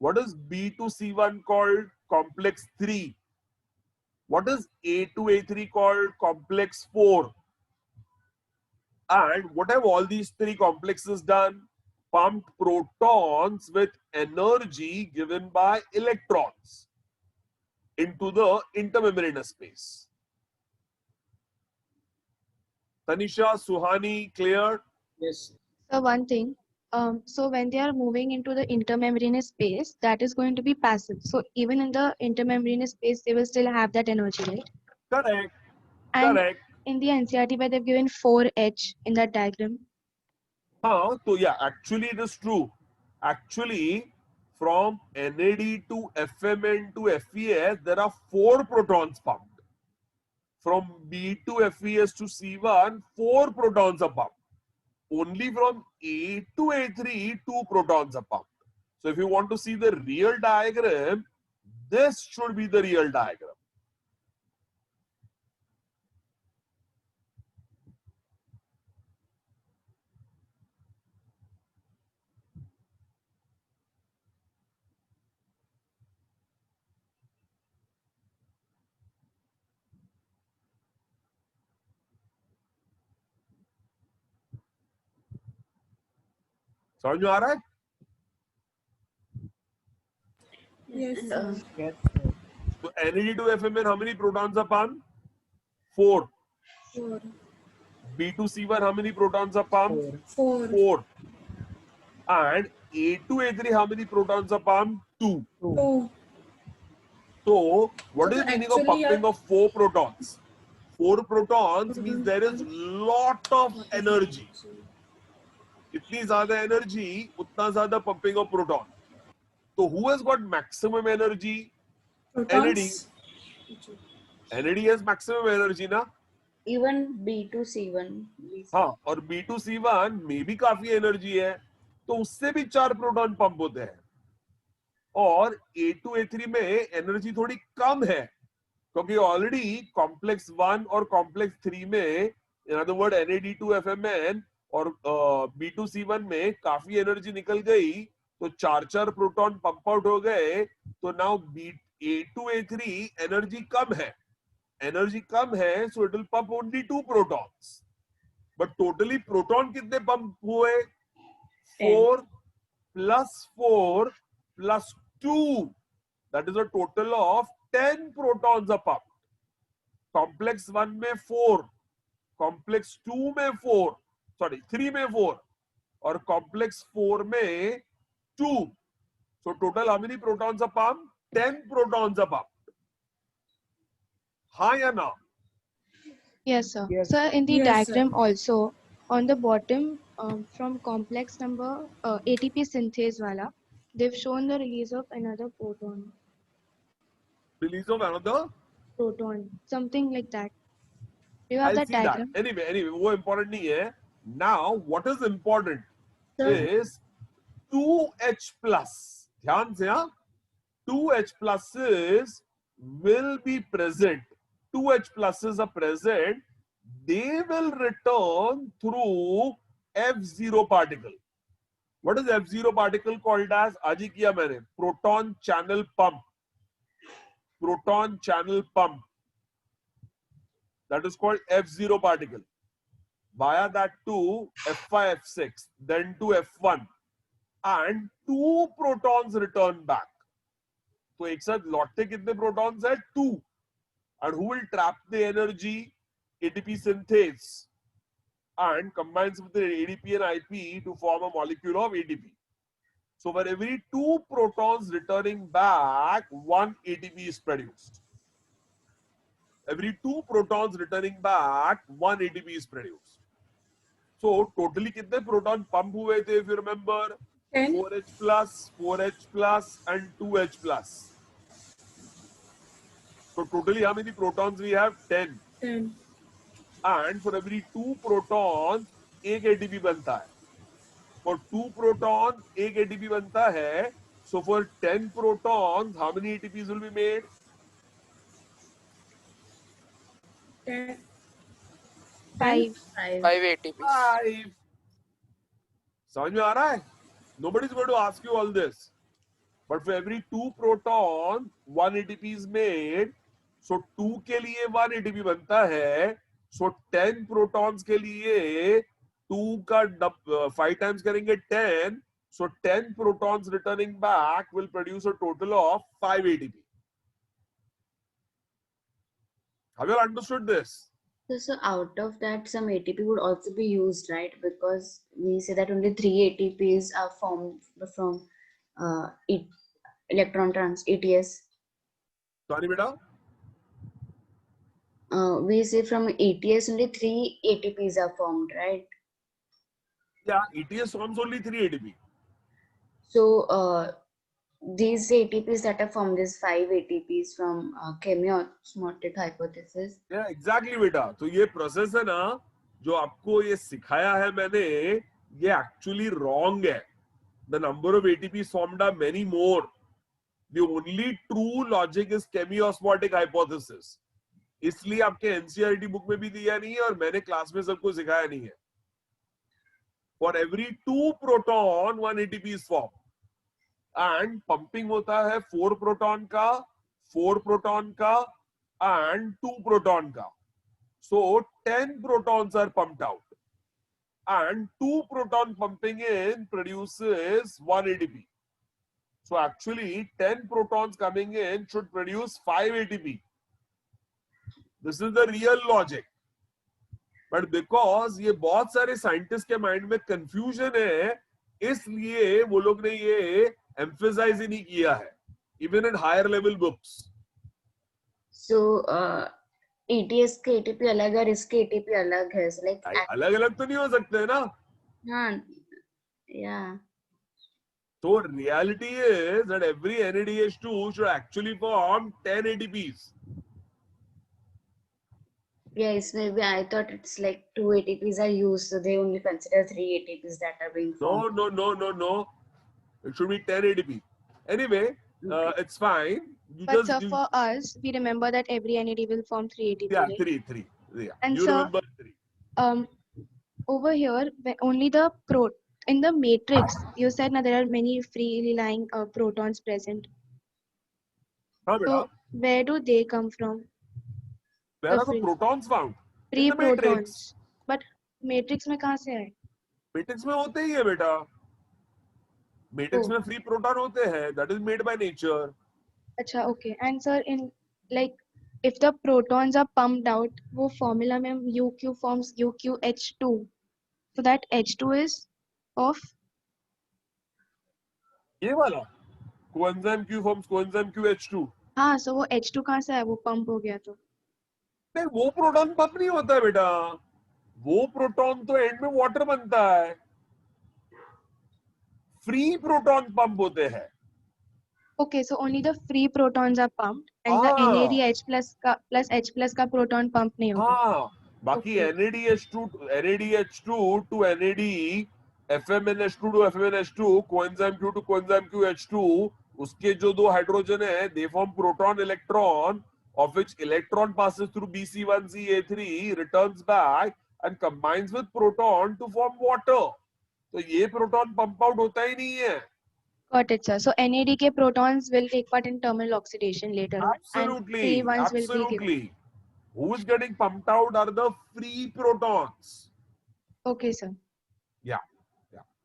What is B2C1 called? Complex 3. What is A2A3 called? Complex 4. And what have all these 3 complexes done? Pumped protons with energy given by electrons into the intermembranous space. Tanisha, Suhani, clear? Yes. so one thing, so when they are moving into the intermembranous space, that is going to be passive. So even in the intermembranous space, they will still have that energy, right? Correct. And Correct. in the NCRT, where they've given 4H in that diagram. So yeah, actually it is true. Actually, from NAD to FMN to FES, there are 4 protons pumped. From B to FES to C1, 4 protons are pumped. Only from A to A3, 2 protons are pumped. So if you want to see the real diagram, this should be the real diagram. समझ में आ रहा है? Yes, sir. Yes. So NAD to FMN, how many protons are pumped? 4. 4. B2C1, how many protons are pumped? 4. 4. And A2A3, how many protons are pumped? 2. 2. So, what is So the meaning of actually, pumping of 4 protons? 4 protons means there is lot of energy. इतनी ज़्यादा energy, उतना ज़्यादा pumping of proton. So, who has got maximum energy? Protons. NAD has maximum energy ना? Even B2C1. हाँ, और B2C1 में भी काफी एनर्जी है, तो उससे भी 4 प्रोटॉन पंप होते हैं. और A2A3 में एनर्जी थोड़ी कम है, क्योंकि ऑलरेडी कॉम्प्लेक्स 1 और कॉम्प्लेक्स 3 में, इन अदर वर्ड NAD2FMN और B2C1 में काफी एनर्जी निकल गई, तो 4 प्रोटॉन पंप आउट हो गए. तो नाउ A2A3 एनर्जी कम है, so it will pump only 2 protons. But totally proton कितने पंप हुए? 4 plus 4 plus 2. That is a total of 10 protons are pumped. Complex 1 में 4, complex 2 में 4, sorry 3 में 4 और complex 4 में 2. So total how many protons are pumped? 10 protons are pumped. हाँ या ना? Yes, sir. Yes. Sir, in the Yes, sir. diagram also, on the bottom, from complex number ATP synthase wala, They've shown the release of another proton. Release of another. Proton, something like that. Do you have I'll that see that. diagram? Anyway, वो important नहीं है. Now, what is important Sir. is 2H plus. ध्यान से हाँ. 2H pluses will be present. 2H pluses are present. They will return through F0 particle. What is F0 particle called as? आज ही किया मैंने. Proton channel pump. Proton channel pump. That is called F0 particle. Via that to F5, F6, then to F1, and 2 protons return back. So एक साथ लौटते कितने protons है? 2. And who will trap the energy? ATP synthase and combines with the ADP and IP to form a molecule of ATP. So for every 2 protons returning back, 1 ATP is produced. Every 2 protons returning back, 1 ATP is produced. So totally कितने proton pump हुए थे, if you remember? 10. 4H plus, 4H plus, and 2H plus. So totally how many protons we have? 10. 10. And for every 2 protons, एक ATP बनता है. For 2 protons, एक ATP बनता है. So for 10 protons, how many ATPs will be made? 10. 5. 5 ATPs. 5. समझ में आ रहा है? Nobody is going to ask you all this. But for every 2 protons, 1 ATP is made. So 2 के लिए 1 ATP बनता है. So 10 protons के लिए 2 का 5 times करेंगे 10. So 10 protons returning back will produce a total of 5 ATP. Have you understood this? So out of that, some ATP would also be used, right? Because we say that only 3 ATPs are formed from electron ETS. Sorry, beta. We say from ETS only 3 ATPs are formed, right? Yeah, ETS forms only 3 ATP. So these ATPs that are formed, these 5 ATPs from chemiosmotic hypothesis. Yeah, exactly, बेटा. तो ये process है ना, जो आपको ये सिखाया है मैंने, ये actually wrong है. The number of ATPs formed are many more. The only true logic is chemiosmotic hypothesis. इसलिए आपके NCERT बुक में भी दिया नहीं है और मैंने क्लास में सबको सिखाया नहीं है. For every 2 proton, 1 ATP is formed. And pumping होता है 4 proton का, 4 proton का, and 2 proton का. So 10 protons are pumped out. And 2 proton pumping in produces 1 ATP. So actually 10 protons coming in should produce 5 ATP. This is the real logic. But because ये बहुत सारे scientist के mind में confusion है, इसलिए वो लोग ने ये emphasize ही नहीं किया है, even in higher level books. So ETS के ATP अलग है, इसके ATP अलग है. So like अलग-अलग तो नहीं हो सकते ना? हाँ, yeah. So reality is that every NADH2 should actually form 10 ATPs. Yeah, maybe I thought it's like 2 ATPs are used, so they only consider 3 ATPs that are being formed. No. It should be 10 ATP. Anyway, it's fine. But sir, for us, we remember that every NAD will form 3 ATP. Yeah, right? 3. Yeah. And you sir, remember 3. Over here, only the in the matrix, you said now there are many freely lying protons present. So where do they come from? Where are the protons found? Free In the matrix. protons. But matrix में कहाँ से आए? Matrix में होते ही है बेटा. Matrix में free proton होते हैं. That is made by nature. अच्छा, okay. And sir, in like if the protons are pumped out, वो formula में UQ forms UQH2. So that H2 is of ये वाला coenzyme Q forms coenzyme QH2. हाँ, so वो H2 कहाँ से आया? वो pump हो गया तो. नहीं, वो प्रोटॉन पंप नहीं होता है बेटा. वो प्रोटॉन तो एंड में वाटर बनता है. फ्री प्रोटॉन पंप होते हैं. Okay, so only the free protons are pumped and the NADH plus का proton pump नहीं होगा. हाँ, बाकी Okay. NADH2 to NAD, FMNH2 to FMNH2, coenzyme Q to coenzyme QH2, उसके जो दो हाइड्रोजन है, they form proton electron, of which electron passes through BC1CA3, returns back and combines with proton to form water. तो ये proton pump out होता ही नहीं है. Got it, sir. So NAD के protons will take part in terminal oxidation later on, and free ones will be given. Absolutely. Who is getting pumped out are the free protons. Okay, sir. Yeah.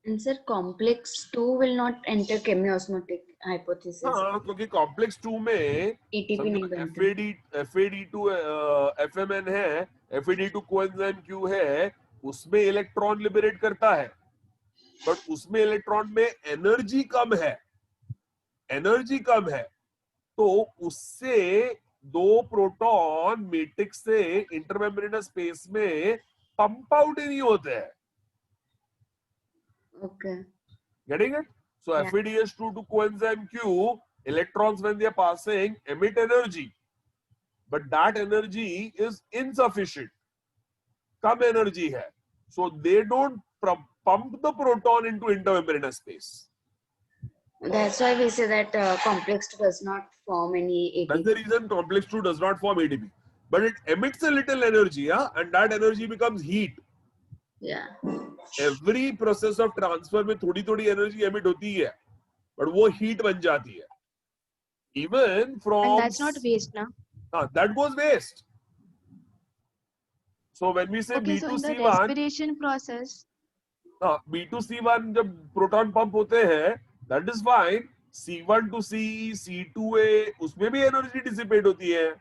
And sir, complex 2 will not enter chemiosmotic hypothesis. हाँ, क्योंकि complex 2 में ATP नहीं बनता. FAD2 FMN है, FAD2 coenzyme Q है, उसमें electron liberate करता है, बट उसमें इलेक्ट्रॉन में एनर्जी कम है, तो उससे दो प्रोटॉन मैट्रिक्स से इंटरमेम्ब्रेनस स्पेस में पंप आउट ही नहीं होते हैं. Okay. Getting it? So Yeah. FADH2 to coenzyme Q, electrons when they are passing emit energy, but that energy is insufficient. Come energy है, so they don't pump the proton into intermembranous space. That's why we say that complex 2 does not form any ATP. That's the reason complex 2 does not form ATP, but it emits a little energy, and that energy becomes heat. Yeah. Every process of transfer में थोड़ी energy emit होती है, but वो heat बन जाती है. Even from And that's not waste, na? That goes waste. So when we say Okay, so in the B2C1, respiration process, B2C1 जब proton pump होते हैं, that is fine. C1 to C, C2A, उसमें भी energy dissipate होती है,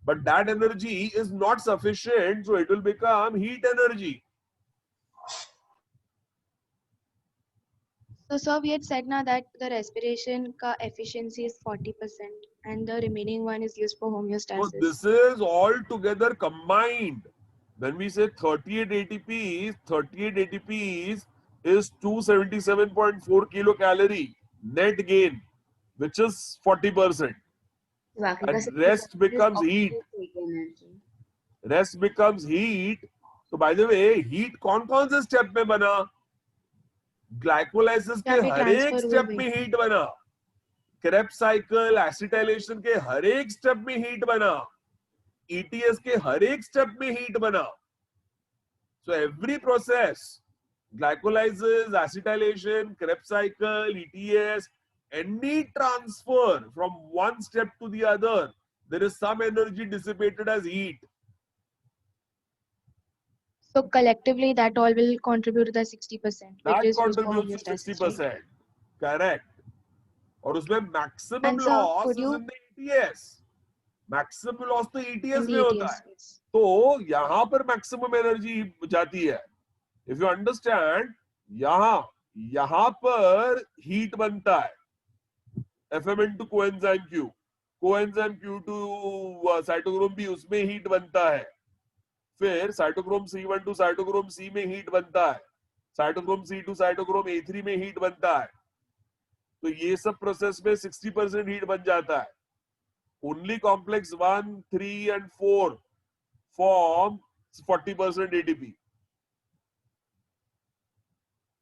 but that energy is not sufficient, so it will become heat energy. so sir, we had said now that the respiration ka efficiency is 40% and the remaining one is used for So homeostasis. this is all together combined. When we say 38 ATPs is 277.4 kilocalorie net gain, which is 40%. And rest becomes heat. Rest becomes heat. So by the way, heat कौन-कौन से step में बना? Glycolysis के हर एक step में heat बना. Krebs cycle, acetylation के हर एक step में heat बना. ETS के हर एक step में heat बना. So every process, glycolysis, acetylation, Krebs cycle, ETS, any transfer from one step to the other, there is some energy dissipated as heat. So collectively, that all will contribute to the 60%, That which is used for contributes to homeostasis, right? 60%. Correct. और उसमें maximum And sir, loss could is you- in the ETS. Maximum loss तो ETS In the में होता है. ETS. तो यहाँ पर maximum energy जाती है. If you understand, यहाँ पर heat बनता है. FMN to coenzyme Q. Coenzyme Q to cytochrome B, उसमें heat बनता है. फिर cytochrome C1 to cytochrome C में heat बनता है. cytochrome C to cytochrome A3 में heat बनता है. तो ये सब प्रोसेस में 60% हीट बन जाता है. Only complex 1, 3 and 4 form 40% ATP.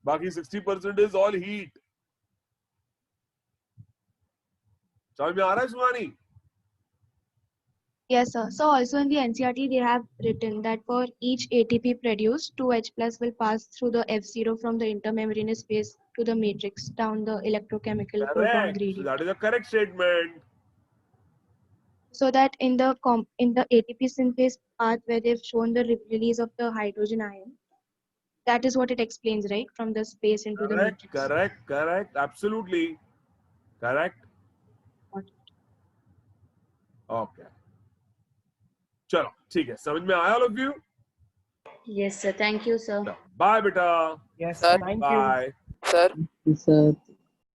बाकी 60% is all heat. समझ में आ रहा है सुहानी? Yes, sir. So also in the NCERT, they have written that for each ATP produced, 2H plus will pass through the F0 from the intermembranous space to the matrix down the electrochemical proton Correct. So gradient. that is a correct statement. So that in the ATP synthase path where they've shown the release of the hydrogen ion, that is what it explains, right? From the space into the matrix. Correct. Absolutely. Correct. Okay. चलो ठीक है, समझ में आया all of you? Yes, sir. Thank you, sir. Bye बेटा. Yes, sir. Thank you. Bye. Sir. Sir.